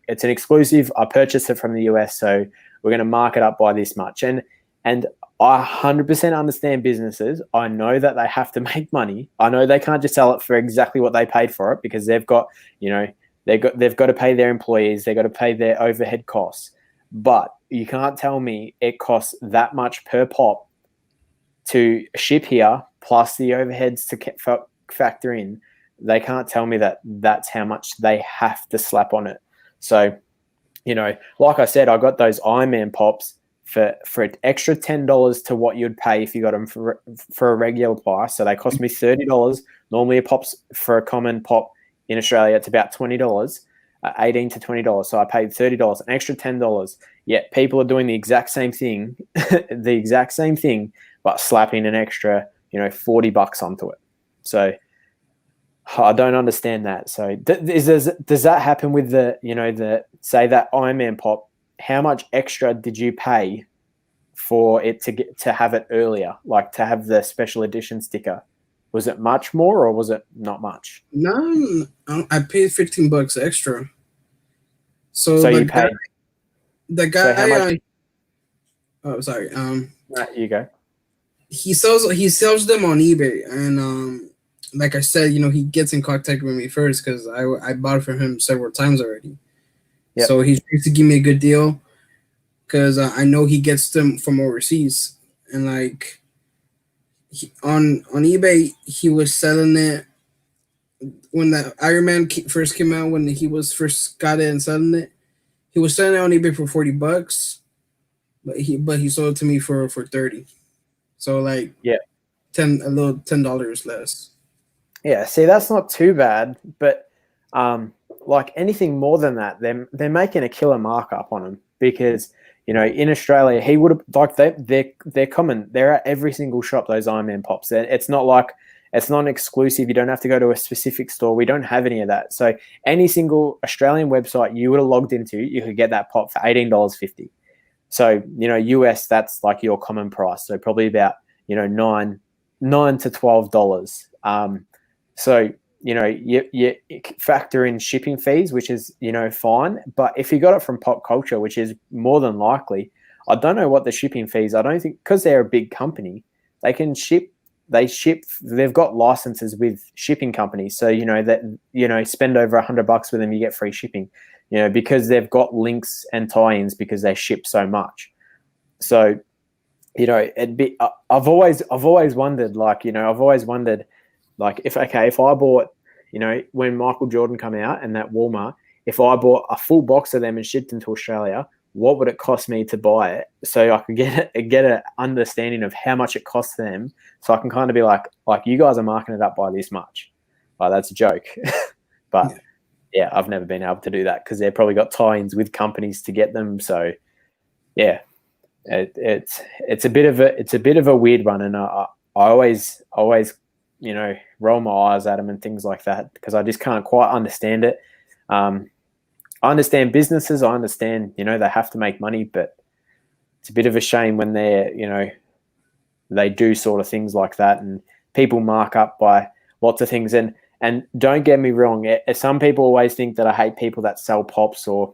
it's an exclusive. I purchased it from the US, so we're going to mark it up by this much. And I 100% understand businesses. I know that they have to make money. I know they can't just sell it for exactly what they paid for it, because they've got to pay their employees, they've got to pay their overhead costs. But you can't tell me it costs that much per pop to ship here, plus the overheads to factor in. They can't tell me that that's how much they have to slap on it. So, like I said, I got those Iron Man pops for an extra $10 to what you'd pay if you got them for a regular price. So they cost me $30. Normally a pop's for a common pop in Australia, it's about $20, $18 to $20. So I paid $30, an extra $10. Yet people are doing the exact same thing, but slapping an extra, $40 onto it. So I don't understand that. So does that happen with say that Iron Man pop? How much extra did you pay for it to have it earlier, like to have the special edition sticker? Was it much more or was it not much? No, I paid $15 extra. So you paid. The guy. So how much? Oh, sorry. You go. He sells them on eBay, and like I said, he gets in contact with me first because I bought it from him several times already. Yep. So he's trying to give me a good deal because I know he gets them from overseas, and like on eBay he was selling it when the Iron Man first came out, when he was first got it and selling it. He was selling it on eBay for $40, but he sold it to me for 30. So like $10 less. Yeah, see, that's not too bad, but like anything more than that, they're making a killer markup on them, because in Australia he would have, like, they're common. They're at every single shop, those Iron Man pops. It's not an exclusive. You don't have to go to a specific store. We don't have any of that. So any single Australian website you would have logged into, you could get that pop for $18.50. So US, that's like your common price. So probably about $9 to $12. So, you factor in shipping fees, which is, fine. But if you got it from Pop Culture, which is more than likely, I don't know what the shipping fees, I don't think, because they're a big company, they've got licenses with shipping companies. So, spend over $100 with them, you get free shipping, because they've got links and tie-ins because they ship so much. So, I've always wondered, like, if I bought, when Michael Jordan come out and that Walmart, if I bought a full box of them and shipped them to Australia, what would it cost me to buy it? So I could get an understanding of how much it costs them. So I can kind of be like you guys are marking it up by this much. Well, that's a joke. But yeah, I've never been able to do that because they've probably got tie-ins with companies to get them. So yeah, it's a bit of a weird one. And I always roll my eyes at them and things like that because I just can't quite understand it. I understand businesses. I understand, they have to make money, but it's a bit of a shame when they do sort of things like that and people mark up by lots of things. And don't get me wrong. Some people always think that I hate people that sell pops or,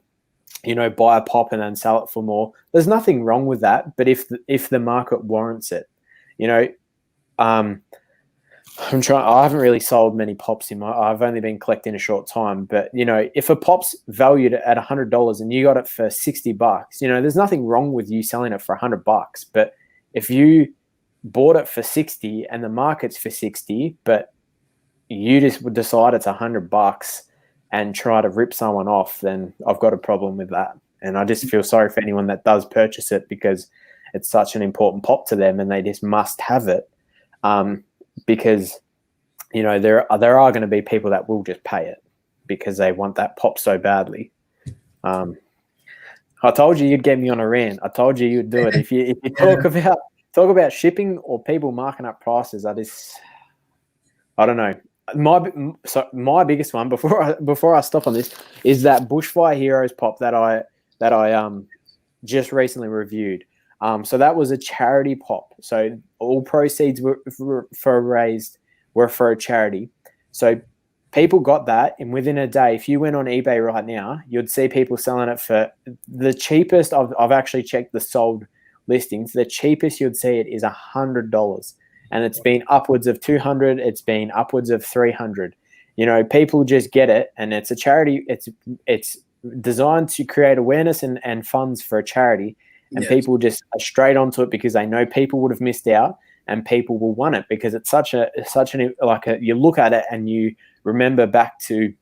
buy a pop and then sell it for more. There's nothing wrong with that. But if the market warrants it, I haven't really sold many pops I've only been collecting a short time, but if a pop's valued at $100 and you got it for $60, there's nothing wrong with you selling it for $100. But if you bought it for 60 and the market's for 60, but you just would decide it's $100 and try to rip someone off, then I've got a problem with that. And I just feel sorry for anyone that does purchase it because it's such an important pop to them and they just must have it. Because, there are going to be people that will just pay it because they want that pop so badly. I told you you'd get me on a rant. I told you you'd do it. If you talk about shipping or people marking up prices, I don't know. My biggest one before I stop on this is that Bushfire Heroes pop that I just recently reviewed. So that was a charity pop. So all proceeds were for a charity. So people got that, and within a day, if you went on eBay right now, you'd see people selling it for the cheapest. I've actually checked the sold listings. The cheapest you'd see it is $100, and it's been upwards of 200. It's been upwards of 300. People just get it, and it's a charity. It's designed to create awareness and funds for a charity, and Yes. people just are straight onto it because they know people would have missed out, and people will want it because it's such an you look at it and you remember back to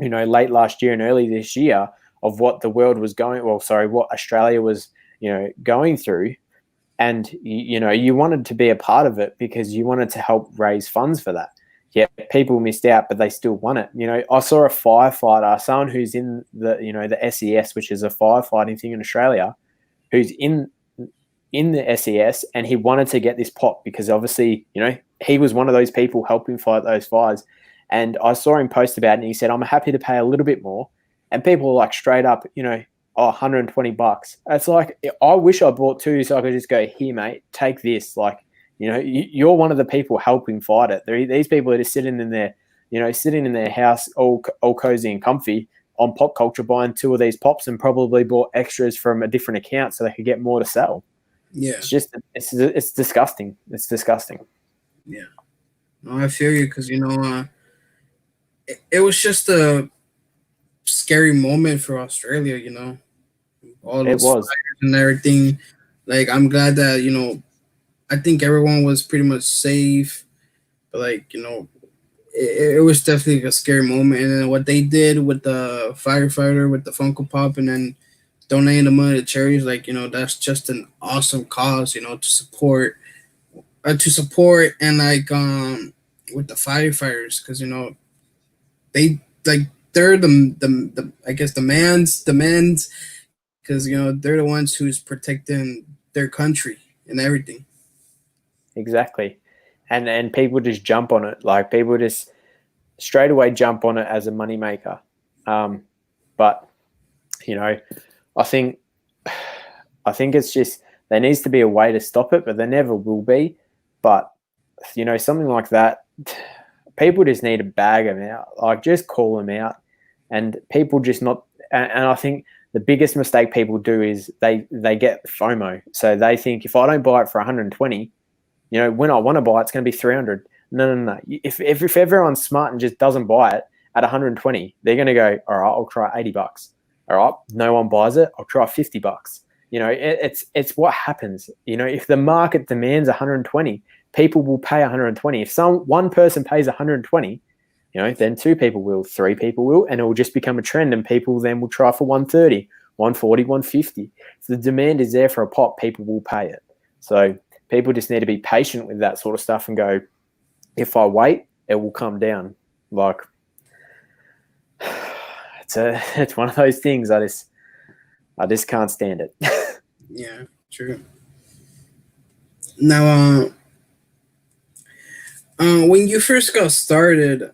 late last year and early this year of what the world was what Australia was going through, and you wanted to be a part of it because you wanted to help raise funds for that. Yeah, people missed out, but they still won it. I saw a firefighter, someone who's in the SES, which is a firefighting thing in Australia, who's in the SES, and he wanted to get this pop because obviously, he was one of those people helping fight those fires. And I saw him post about it, and he said, I'm happy to pay a little bit more. And people were like straight up, $120. It's like, I wish I bought two so I could just go, here, mate, take this. Like, you're one of the people helping fight it. These people are just sitting in their house, all cozy and comfy on pop culture, buying two of these pops, and probably bought extras from a different account so they could get more to sell. Yeah. It's just, it's disgusting. It's disgusting. Yeah. No, I feel you because it was just a scary moment for Australia. All It those was. fires and everything. Like, I'm glad that I think everyone was pretty much safe, but it was definitely a scary moment. And then what they did with the firefighter with the Funko Pop, and then donating the money to charities, that's just an awesome cause, to support, and with the firefighters, because they they're the I guess the man's because they're the ones who's protecting their country and everything. Exactly. And people just jump on it. Like, people just straight away jump on it as a moneymaker. But I think it's just, there needs to be a way to stop it, but there never will be. But something like that, people just need to bag them out. Like, just call them out, and people just not. And I think the biggest mistake people do is they get FOMO. So they think, if I don't buy it for 120, when I want to buy it, it's going to be 300. No. If everyone's smart and just doesn't buy it at 120, they're going to go, all right, I'll try $80. All right, no one buys it, I'll try $50. It's what happens. If the market demands 120, people will pay 120. If one person pays 120, then two people will, three people will, and it will just become a trend, and people then will try for 130, 140, 150. If the demand is there for a pop, people will pay it. So people just need to be patient with that sort of stuff and go, if I wait, it will come down. Like, it's one of those things. I just can't stand it. Yeah, true. Now, when you first got started,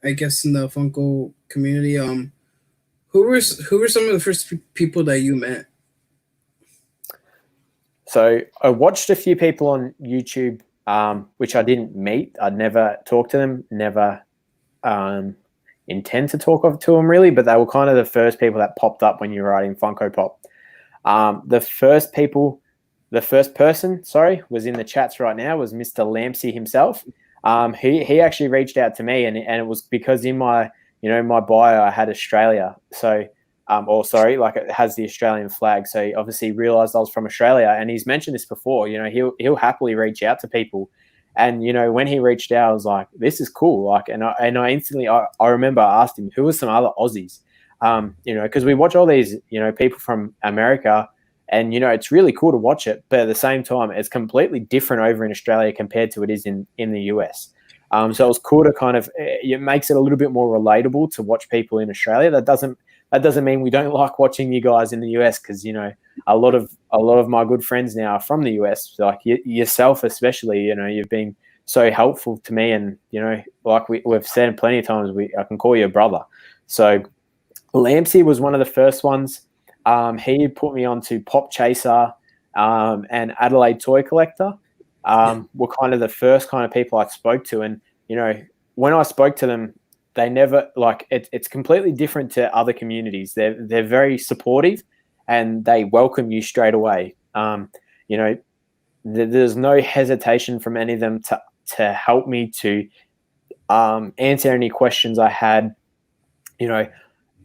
I guess in the Funko community, who were some of the first people that you met? So I watched a few people on YouTube, which I didn't meet. I'd never talked to them, never intend to talk to them really, but they were kind of the first people that popped up when you were writing Funko Pop. The first person, was in the chats right now, was Mr. Lampsey himself. He actually reached out to me, and it was because in my my bio I had Australia, so it has the Australian flag. So he obviously realised I was from Australia, and he's mentioned this before. He'll happily reach out to people, and when he reached out, I was like, this is cool. Like, and I instantly I remember I asked him who were some other Aussies, because we watch all these people from America. And, it's really cool to watch it. But at the same time, it's completely different over in Australia compared to it is in the US. So it was cool to kind of, it makes it a little bit more relatable to watch people in Australia. That doesn't mean we don't like watching you guys in the US, because, a lot of my good friends now are from the US, like yourself especially. You've been so helpful to me. And, like we've said plenty of times, I can call you a brother. So Lampsey was one of the first ones. He put me onto Pop Chaser. and Adelaide Toy Collector Yeah. were kind of the first kind of people I spoke to. And, when I spoke to them, they never it's completely different to other communities. They're very supportive and they welcome you straight away. There's no hesitation from any of them to help me to answer any questions I had.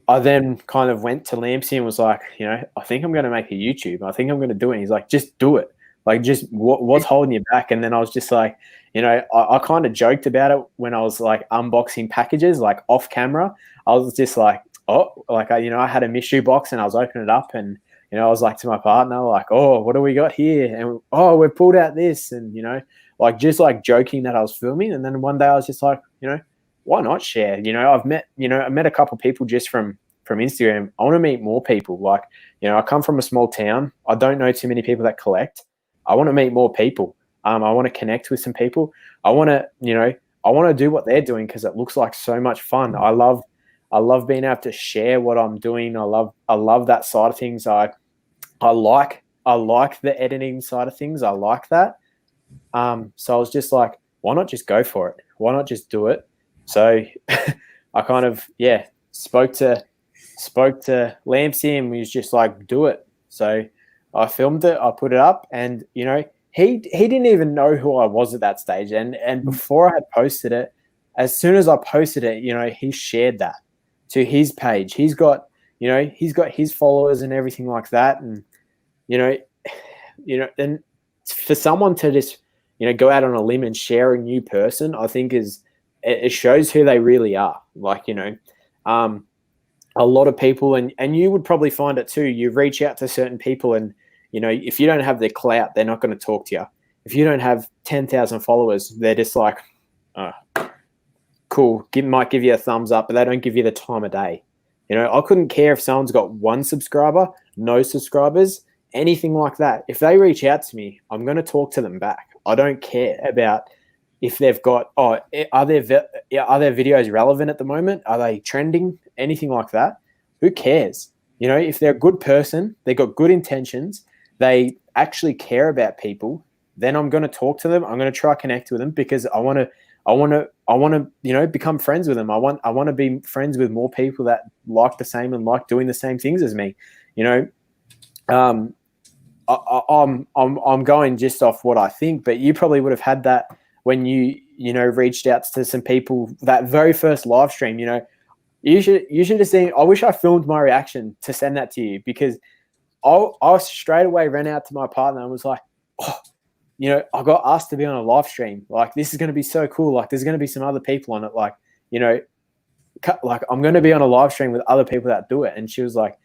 I then kind of went to Lampsey and was like, I think I'm going to make a YouTube. I think I'm going to do it. And he's like, just do it. Like, just what's holding you back? And then I was just like, I kind of joked about it when I was like unboxing packages, like off camera. I was just like, I had a mystery box and I was opening it up and, I was like to my partner, like, oh, what do we got here? And, oh, we've pulled out this. And, just like joking that I was filming. And then one day I was just like, why not share? I met a couple of people just from Instagram. I want to meet more people. Like, I come from a small town. I don't know too many people that collect. I want to meet more people. I want to connect with some people. I want to do what they're doing because it looks like so much fun. I love being able to share what I'm doing. I love that side of things. I like the editing side of things. I like that. So I was just like, why not just go for it? Why not just do it? So I kind of, spoke to Lampsey and he was just like, do it. So I filmed it, I put it up, and he didn't even know who I was at that stage. And before I had posted it, as soon as I posted it, he shared that to his page. He's got his followers and everything like that. And and for someone to just go out on a limb and share a new person, I think it shows who they really are. Like, a lot of people, and you would probably find it too. You reach out to certain people and, if you don't have their clout, they're not going to talk to you. If you don't have 10,000 followers, they're just like, oh, cool, might give you a thumbs up, but they don't give you the time of day. I couldn't care if someone's got 1 subscriber, no subscribers, anything like that. If they reach out to me, I'm going to talk to them back. I don't care about if they've got, are their videos relevant at the moment? Are they trending? Anything like that? Who cares? If they're a good person, they've got good intentions, they actually care about people, then I'm going to talk to them. I'm going to try to connect with them because I want to, become friends with them. I want to be friends with more people that like the same and like doing the same things as me. I'm going just off what I think, but you probably would have had that when you reached out to some people that very first live stream. You should have seen. I wish I filmed my reaction to send that to you because I straight away ran out to my partner and was like, oh, I got asked to be on a live stream. Like, this is going to be so cool. Like, there's going to be some other people on it. Like, like I'm going to be on a live stream with other people that do it. And she was like,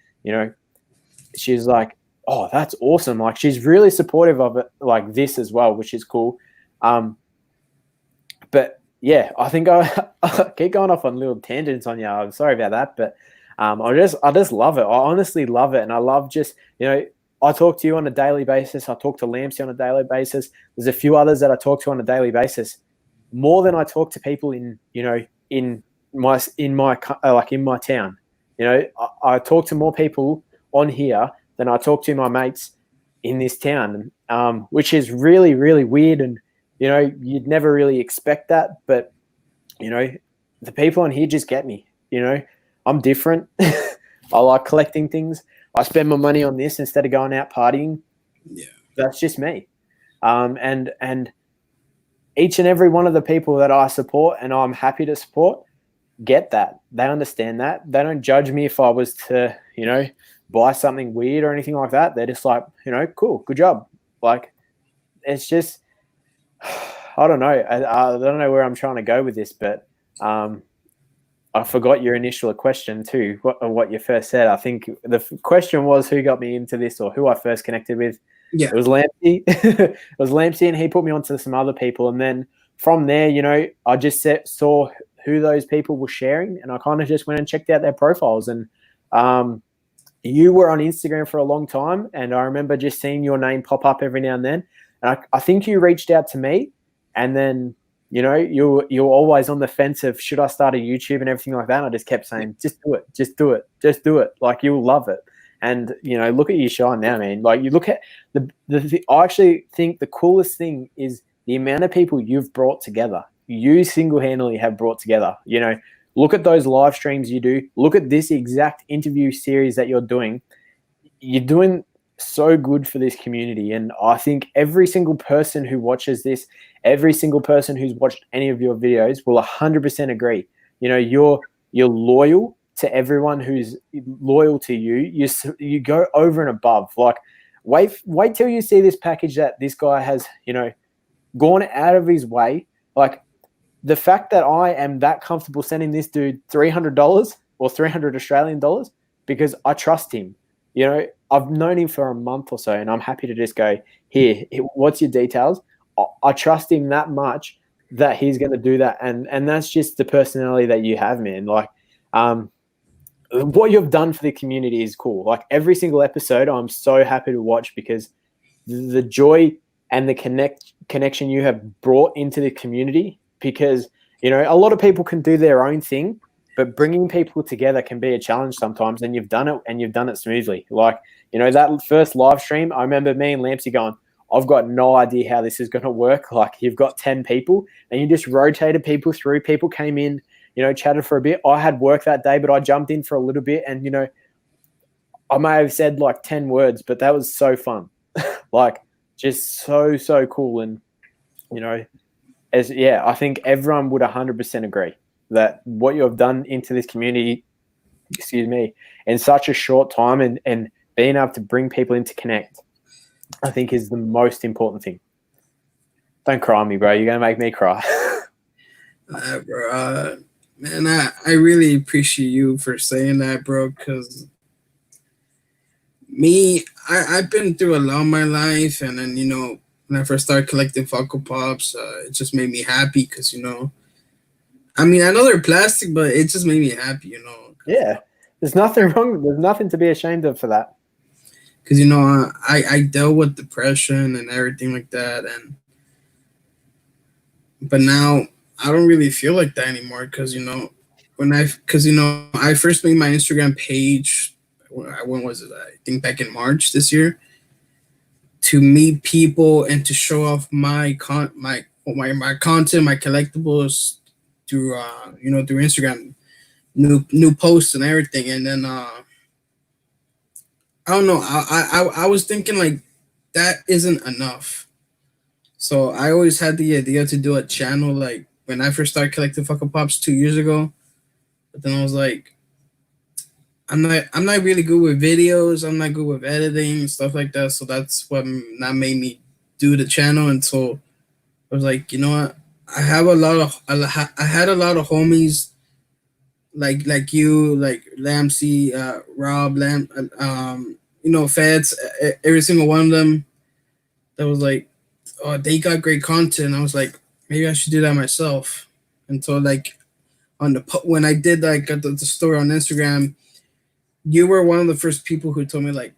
she's like, oh, that's awesome. Like, she's really supportive of it, like this as well, which is cool. But yeah, I think I keep going off on little tangents on you. I'm sorry about that, but I just love it. I honestly love it, and I love just I talk to you on a daily basis. I talk to Lampsey on a daily basis. There's a few others that I talk to on a daily basis, more than I talk to people in my town. I talk to more people on here than I talk to my mates in this town, which is really, really weird. And you'd never really expect that, but the people on here just get me. I'm different. I like collecting things. I spend my money on this instead of going out partying. Yeah, that's just me. And each and every one of the people that I support and I'm happy to support get that. They understand that. They don't judge me if I was to, buy something weird or anything like that. They're just like, cool, good job. Like, it's just, I don't know. I don't know where I'm trying to go with this, but I forgot your initial question too, what you first said. I think the question was who got me into this or who I first connected with. Yeah. It was Lampsey. It was Lampsey, and he put me onto some other people. And then from there, I just saw who those people were sharing, and I kind of just went and checked out their profiles. And you were on Instagram for a long time, and I remember just seeing your name pop up every now and then. And I think you reached out to me, and then you're always on the fence of should I start a YouTube and everything like that. And I just kept saying, just do it, just do it, just do it. Like, you'll love it. And, look at you shine now, man. Like, you look at I actually think the coolest thing is the amount of people you've brought together. You single-handedly have brought together. Look at those live streams you do. Look at this exact interview series that you're doing. You're doing so good for this community. And I think every single person who watches this, every single person who's watched any of your videos will 100% agree. You're loyal to everyone who's loyal to you. You go over and above. Like, wait till you see this package that this guy has, gone out of his way. Like, the fact that I am that comfortable sending this dude $300 or 300 Australian dollars because I trust him. I've known him for a month or so, and I'm happy to just go, here, what's your details? I trust him that much that he's going to do that. And that's just the personality that you have, man. Like, what you've done for the community is cool. Like, every single episode, I'm so happy to watch because the joy and the connection you have brought into the community, because, a lot of people can do their own thing, but bringing people together can be a challenge sometimes, and you've done it smoothly. Like, that first live stream, I remember me and Lampsey going, I've got no idea how this is going to work. Like, you've got 10 people and you just rotated people through. People came in, chatted for a bit. I had work that day, but I jumped in for a little bit, and, I may have said like 10 words, but that was so fun. Like, just so cool. And, I think everyone would 100% agree that what you have done into this community, in such a short time and being able to bring people in to connect, I think is the most important thing. Don't cry on me, bro. You're going to make me cry. Bro, man, I really appreciate you for saying that, bro, because I've been through a lot of my life, and then, when I first started collecting Funko Pops, it just made me happy because, I know they're plastic, but it just made me happy, Yeah. There's nothing wrong. There's nothing to be ashamed of for that. Because, I dealt with depression and everything like that. But now I don't really feel like that anymore. Because, I first made my Instagram page. When was it? I think back in March this year, to meet people and to show off my content, my collectibles through through Instagram, new posts and everything. And then I don't know, I was thinking like that isn't enough. So I always had the idea to do a channel like when I first started collecting Funko Pops 2 years ago. But then I was like, I'm not really good with videos. I'm not good with editing and stuff like that. So that's what not made me do the channel. And so I was like, you know what? I had a lot of homies like you, like Lampsey, Rob, Feds, every single one of them. That was like, oh, they got great content. I was like, maybe I should do that myself. And so like when I did like the story on Instagram, you were one of the first people who told me like,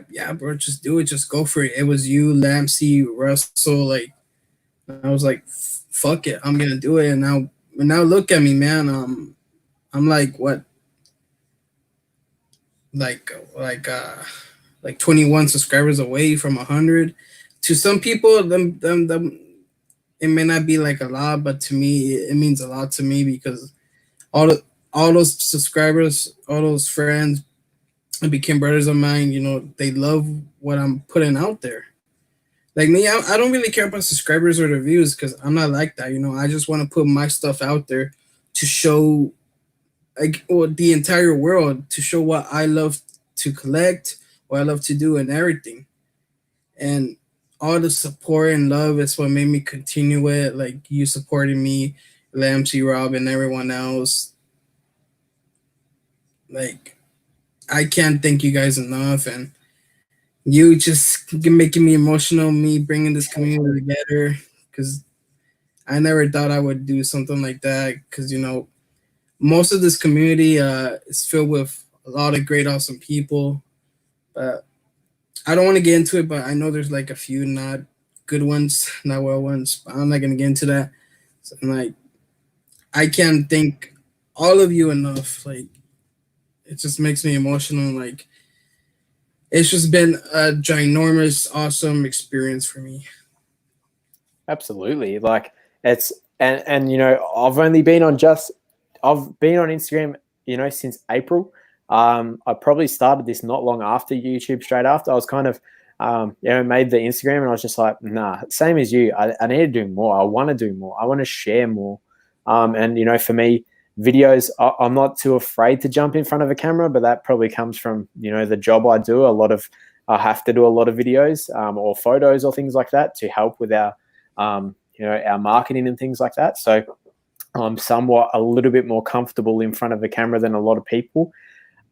yeah, bro, just do it, just go for it. It was you, Lampsey, Russell, like. I was like, fuck it, I'm gonna do it. And now look at me, man. I'm like what, like 21 subscribers away from 100. To some people, them it may not be like a lot, but to me, it means a lot to me because all those subscribers, all those friends, became brothers of mine. They love what I'm putting out there. Like me, I don't really care about subscribers or the views because I'm not like that. I just want to put my stuff out there to show, like, the entire world, to show what I love to collect, what I love to do, and everything. And all the support and love is what made me continue it. Like you supporting me, Lampsey, Rob, and everyone else. Like I can't thank you guys enough, and you just making me emotional, me bringing this community together, because I never thought I would do something like that, because most of this community is filled with a lot of great awesome people, but I don't want to get into it, but I know there's like a few not good ones, not well ones, but I'm not going to get into that. So I'm like, I can't thank all of you enough. Like it just makes me emotional. Like it's just been a ginormous, awesome experience for me. Absolutely. Like it's and you know, I've been on Instagram, you know, since April. I probably started this not long after YouTube, straight after. I was kind of you know, made the Instagram and I was just like, nah, same as you. I need to do more. I want to do more. I want to share more. And you know, for me, videos, I'm not too afraid to jump in front of a camera, but that probably comes from, you know, the job I do. I have to do a lot of videos or photos or things like that to help with you know, our marketing and things like that. So I'm somewhat a little bit more comfortable in front of the camera than a lot of people.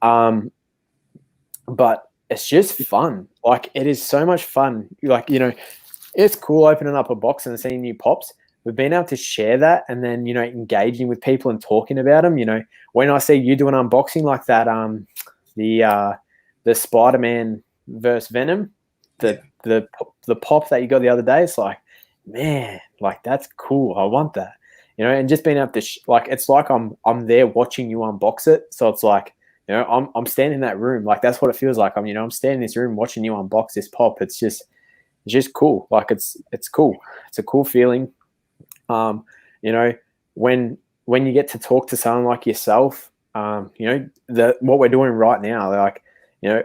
Um, but it's just fun. Like it is so much fun. Like, you know, it's cool opening up a box and seeing new pops. We've been able to share that and then, you know, engaging with people and talking about them. You know, when I see you do an unboxing like that, the uh, the Spider-Man versus Venom, Yeah. the pop that you got the other day, it's like, man, like that's cool. I want that. You know, and just being able to like, it's like I'm there watching you unbox it. So it's like, you know, I'm standing in that room. Like that's what it feels like. I'm standing in this room watching you unbox this pop. It's just cool. Like it's cool. It's a cool feeling. You know, when you get to talk to someone like yourself, you know, what we're doing right now, like, you know,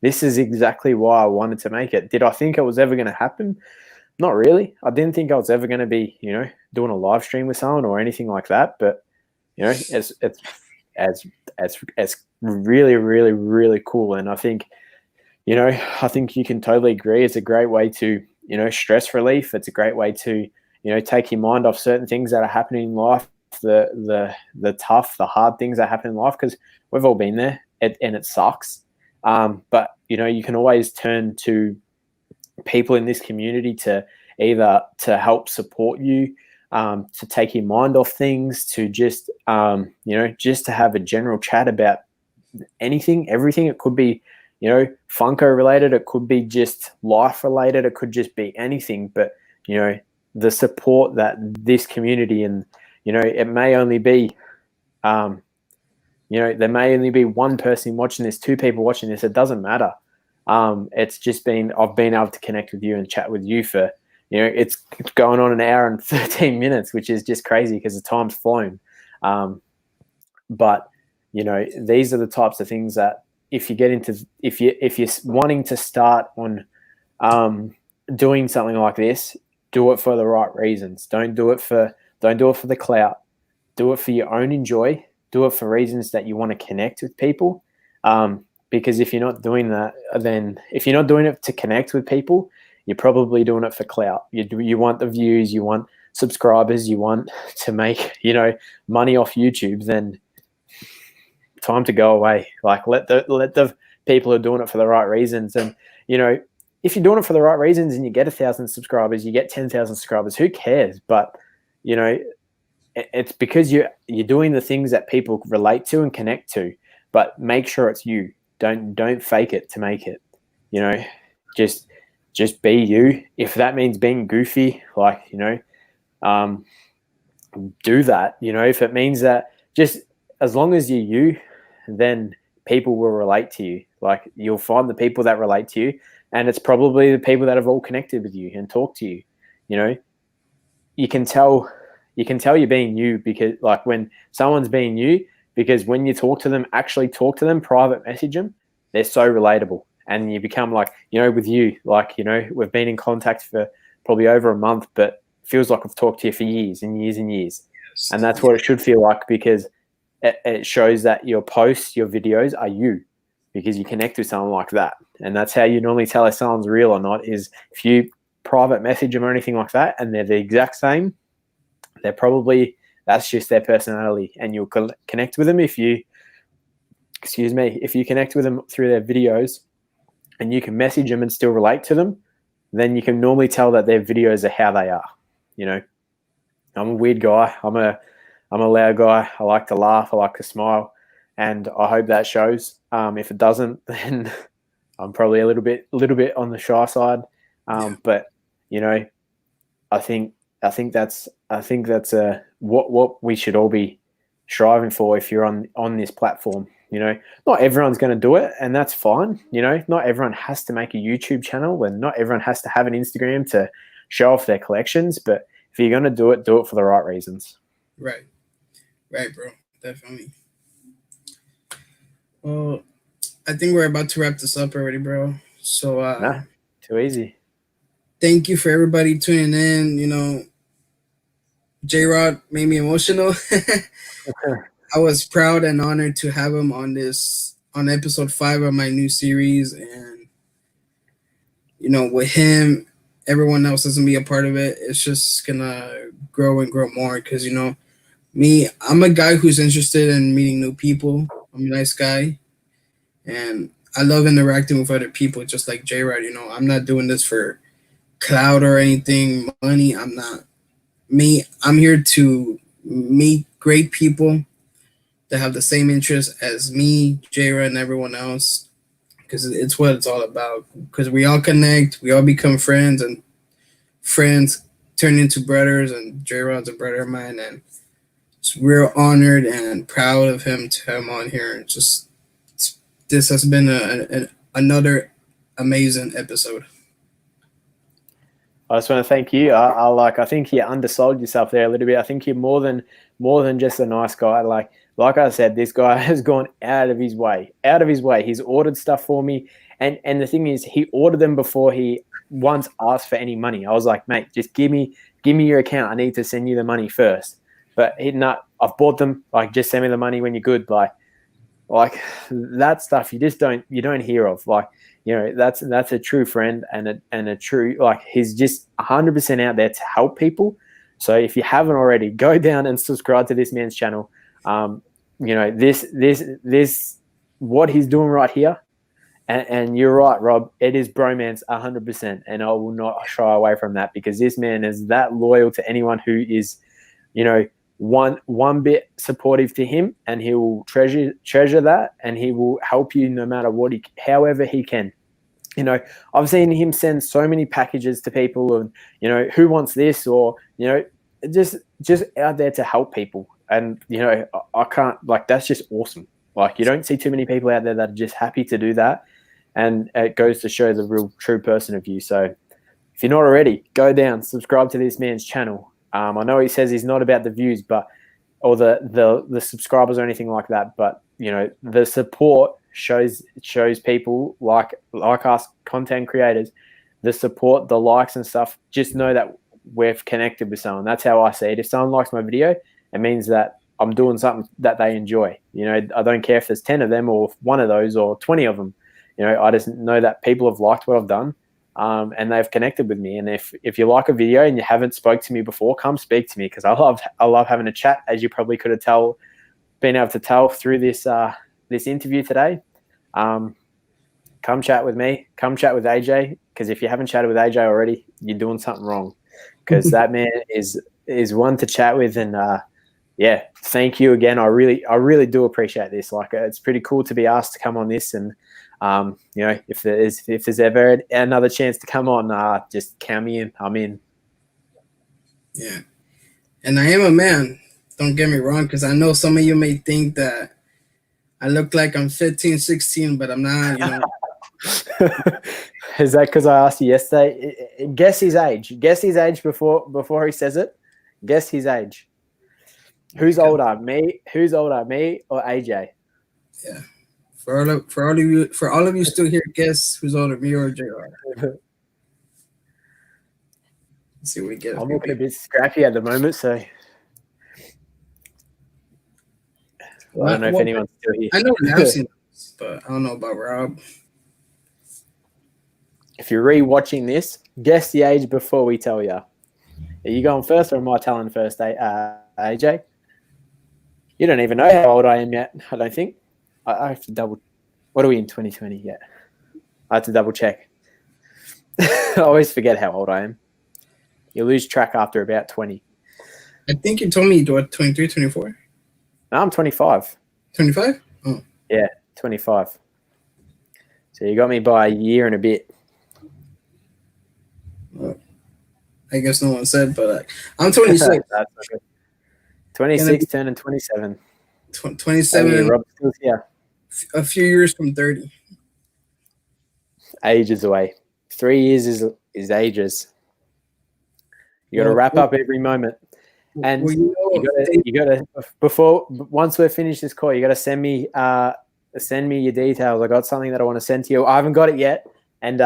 this is exactly why I wanted to make it. Did I think it was ever going to happen? Not really. I didn't think I was ever going to be, you know, doing a live stream with someone or anything like that. But you know, as it's really, really, really cool. And I think, you know, I think you can totally agree. It's a great way to, you know, stress relief. It's a great way to, you know, take your mind off certain things that are happening in life, the tough, the hard things that happen in life, because we've all been there, and it sucks. But you know, you can always turn to people in this community to either to help support you, to take your mind off things, to just you know, just to have a general chat about anything, everything. It could be, you know, Funko related. It could be just life related. It could just be anything. But, you know, the support that this community and, you know, it may only be, um, you know, there may only be one person watching this, two people watching this. It doesn't matter. It's just been, I've been able to connect with you and chat with you for, you know, it's going on an hour and 13 minutes, which is just crazy because the time's flown. But you know, these are the types of things that if you get into, if you're wanting to start on doing something like this, do it for the right reasons. Don't do it for the clout. Do it for your own enjoy. Do it for reasons that you want to connect with people. Because if you're not doing that, then if you're not doing it to connect with people, you're probably doing it for clout. You want the views, you want subscribers, you want to make, you know, money off YouTube. Then time to go away. Like let the people who are doing it for the right reasons. And you know, if you're doing it for the right reasons and you get 1,000 subscribers, you get 10,000 subscribers, who cares? But you know, it's because you're doing the things that people relate to and connect to. But make sure it's you. Don't fake it to make it. You know, just just be you. If that means being goofy, like, you know, um, do that. You know, if it means that, just as long as you're you, then people will relate to you. Like you'll find the people that relate to you, and it's probably the people that have all connected with you and talked to you. You know, you can tell you're being you, because like when someone's being you, because when you talk to them, actually talk to them, private message them, they're so relatable. And you become like, you know, with you, like, you know, we've been in contact for probably over a month, but feels like we've talked to you for years and years and years. And that's what it should feel like, because it shows that your posts, your videos are you, because you connect with someone like that. And that's how you normally tell if someone's real or not, is if you private message them or anything like that and they're the exact same, they're probably, that's just their personality. And you'll connect with them if you, excuse me, if you connect with them through their videos and you can message them and still relate to them, then you can normally tell that their videos are how they are. You know, I'm a weird guy. I'm a loud guy. I like to laugh. I like to smile, and I hope that shows. If it doesn't, then I'm probably a little bit on the shy side. But you know, I think that's what we should all be striving for if you're on this platform. not everyone's going to do it, and that's fine. Not everyone has to make a YouTube channel, and not everyone has to have an Instagram to show off their collections. But if you're going to do it for the right reasons. Right, bro, definitely. Well, I think we're about to wrap this up already, bro. So, Nah, too easy. Thank you for everybody tuning in. J Rod made me emotional. I was proud and honored to have him on episode 5 of my new series, and with him, everyone else doesn't be a part of it. It's just gonna grow and grow more because me, I'm a guy who's interested in meeting new people. I'm a nice guy, and I love interacting with other people, just like J Rod. I'm not doing this for clout or anything, money. I'm not. Me, I'm here to meet great people that have the same interests as me, Jara, and everyone else, because it's what it's all about. Because we all connect, we all become friends, and friends turn into brothers, and Jara's a brother of mine, and it's real honored and proud of him to have him on here. And this has been another amazing episode. I just want to thank you. I think you undersold yourself there a little bit. I think you're more than just a nice guy. Like I said, this guy has gone out of his way. He's ordered stuff for me. And the thing is, he ordered them before he once asked for any money. I was like, mate, just give me your account. I need to send you the money first. But I've bought them. Just send me the money when you're good. Like that stuff you don't hear of. That's a true friend and a true, he's just 100% out there to help people. So if you haven't already, go down and subscribe to this man's channel. This what he's doing right here, and you're right, Rob, it is bromance 100%, and I will not shy away from that, because this man is that loyal to anyone who is one bit supportive to him, and he will treasure that, and he will help you no matter what, however he can. I've seen him send so many packages to people, and who wants this, or just out there to help people. And I can't, that's just awesome. You don't see too many people out there that are just happy to do that, and it goes to show the real true person of you. So if you're not already, go down, subscribe to this man's channel. I know he says he's not about the views, or the subscribers or anything like that, but the support shows people like us content creators, the support, the likes and stuff. Just know that we've connected with someone. That's how I see it. If someone likes my video, it means that I'm doing something that they enjoy. I don't care if there's 10 of them or one of those or 20 of them. I just know that people have liked what I've done, and they've connected with me. And if you like a video and you haven't spoke to me before, come speak to me, because I love having a chat, as you probably could have been able to tell through this interview today. Come chat with me. Come chat with AJ, because if you haven't chatted with AJ already, you're doing something wrong, because that man is one to chat with. And yeah, thank you again. I really do appreciate this. It's pretty cool to be asked to come on this, and if there's ever another chance to come on, just count me in. I'm in. Yeah, and I am a man. Don't get me wrong, because I know some of you may think that I look like I'm 15, 16, but I'm not. Is that because I asked you yesterday? Guess his age. Guess his age before he says it. Guess his age. Who's older, me? Who's older, me or AJ? Yeah. For all of you still here, guess who's older, me or JR? Let's see what we get. I'm looking a bit scrappy at the moment, so I don't know if anyone's still here. I know I've seen this, but I don't know about Rob. If you're re-watching this, guess the age before we tell you. Are you going first, or am I telling first, AJ? You don't even know how old I am yet, I don't think. I have to double. What are we in 2020 yet? I have to double check. I always forget how old I am. You lose track after about 20. I think you told me you were 23, 24. No, I'm 25. 25? Oh. Yeah, 25. So you got me by a year and a bit. Well, I guess no one said, but I'm 26. That's okay. 26 turning 27. 27. Rob's still here. A few years from 30. Ages away. 3 years is ages. You got to Well, wrap up every moment. And well, you know, you got to before once we're finished this call, you got to send me your details. I got something that I want to send to you. I haven't got it yet, and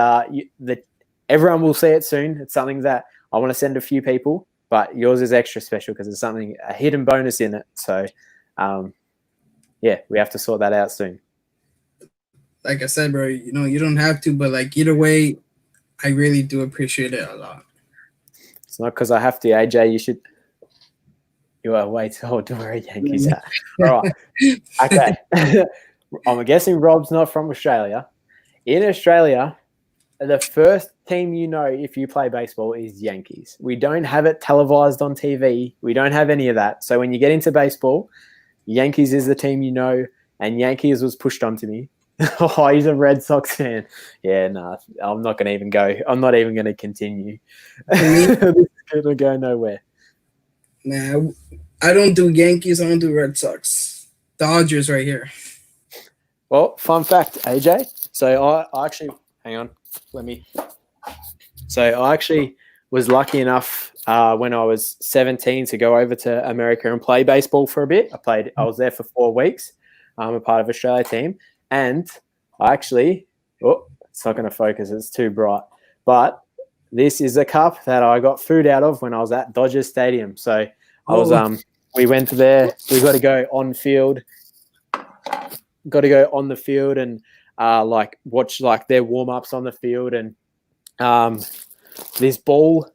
everyone will see it soon. It's something that I want to send a few people, but yours is extra special because there's a hidden bonus in it. So, yeah, we have to sort that out soon. like I said, bro, you know, you don't have to, but like either way, I really do appreciate it a lot. It's not because I have to, AJ. You should. You are way too old to wear a Yankees hat. All right. Okay. I'm guessing Rob's not from Australia. In Australia, the first team you know if you play baseball is Yankees. We don't have it televised on TV. We don't have any of that. So when you get into baseball, Yankees is the team you know, and Yankees was pushed onto me. Oh, he's a Red Sox fan. Yeah, no, I'm not going to even go. I'm not even going to continue. This is going to go nowhere. Nah, I don't do Yankees. I don't do Red Sox. Dodgers right here. Well, fun fact, AJ. So I actually, hang on, So I actually was lucky enough when I was 17 to go over to America and play baseball for a bit. I was there for 4 weeks. I'm a part of Australia team. And I actually, it's not going to focus. It's too bright. But this is a cup that I got food out of when I was at Dodgers Stadium. So we went there. We got to go on field. Got to go on the field and watch like their warm ups on the field. And this ball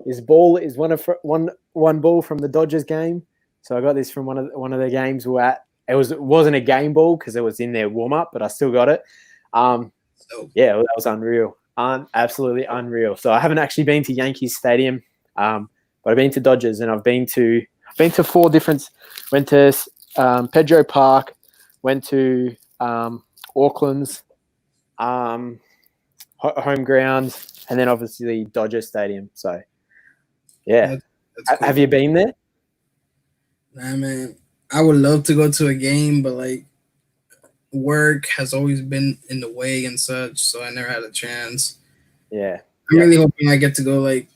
is one ball from the Dodgers game. So I got this from one of the games we're at. It wasn't a game ball because it was in their warm up, but I still got it. Yeah, that was unreal, absolutely unreal. So I haven't actually been to Yankees Stadium, but I've been to Dodgers, and I've been to 4 different. Went to Pedro Park, went to Auckland's home ground, and then obviously Dodger Stadium. So yeah, that's cool. Have you been there? Nah, man. I would love to go to a game, but like work has always been in the way and such, so I never had a chance. Yeah. I'm really hoping I get to go like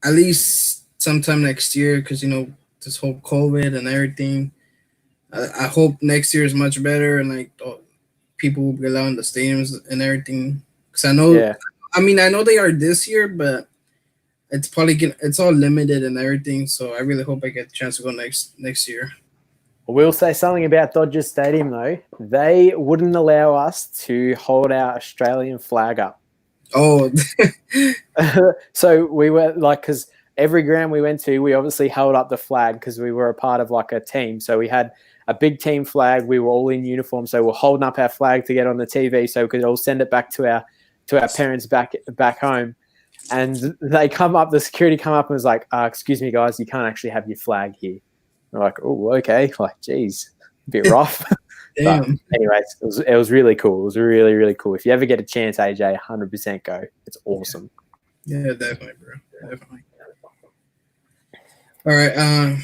at least sometime next year because, you know, this whole COVID and everything. I hope next year is much better and like people will be allowed in the stadiums and everything. Because I know, I know they are this year, but it's probably it's all limited and everything. So I really hope I get a chance to go next year. I will say something about Dodgers Stadium though. They wouldn't allow us to hold our Australian flag up. Oh, so we were like, because every ground we went to, we obviously held up the flag because we were a part of like a team. So we had a big team flag. We were all in uniform, so we're holding up our flag to get on the TV, so we could all send it back to our parents back home. And they come up, the security come up and was like, "Excuse me, guys, you can't actually have your flag here." We're like, "Oh, okay." Like, geez, a bit rough. But anyways, it was really cool. It was really, really cool. If you ever get a chance, AJ, 100% go. It's awesome. Yeah, definitely, bro. Definitely. All right.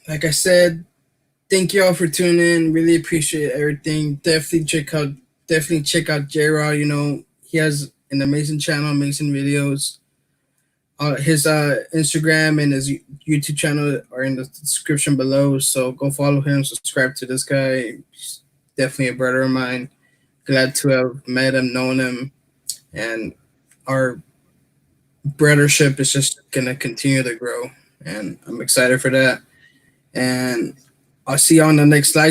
Like I said, thank you all for tuning in. Really appreciate everything. Definitely check out J-Rod. You know, he has an amazing channel, amazing videos. His Instagram and his YouTube channel are in the description below. So go follow him, subscribe to this guy. He's definitely a brother of mine. Glad to have met him, known him, and our brothership is just gonna continue to grow. And I'm excited for that. And I'll see you on the next live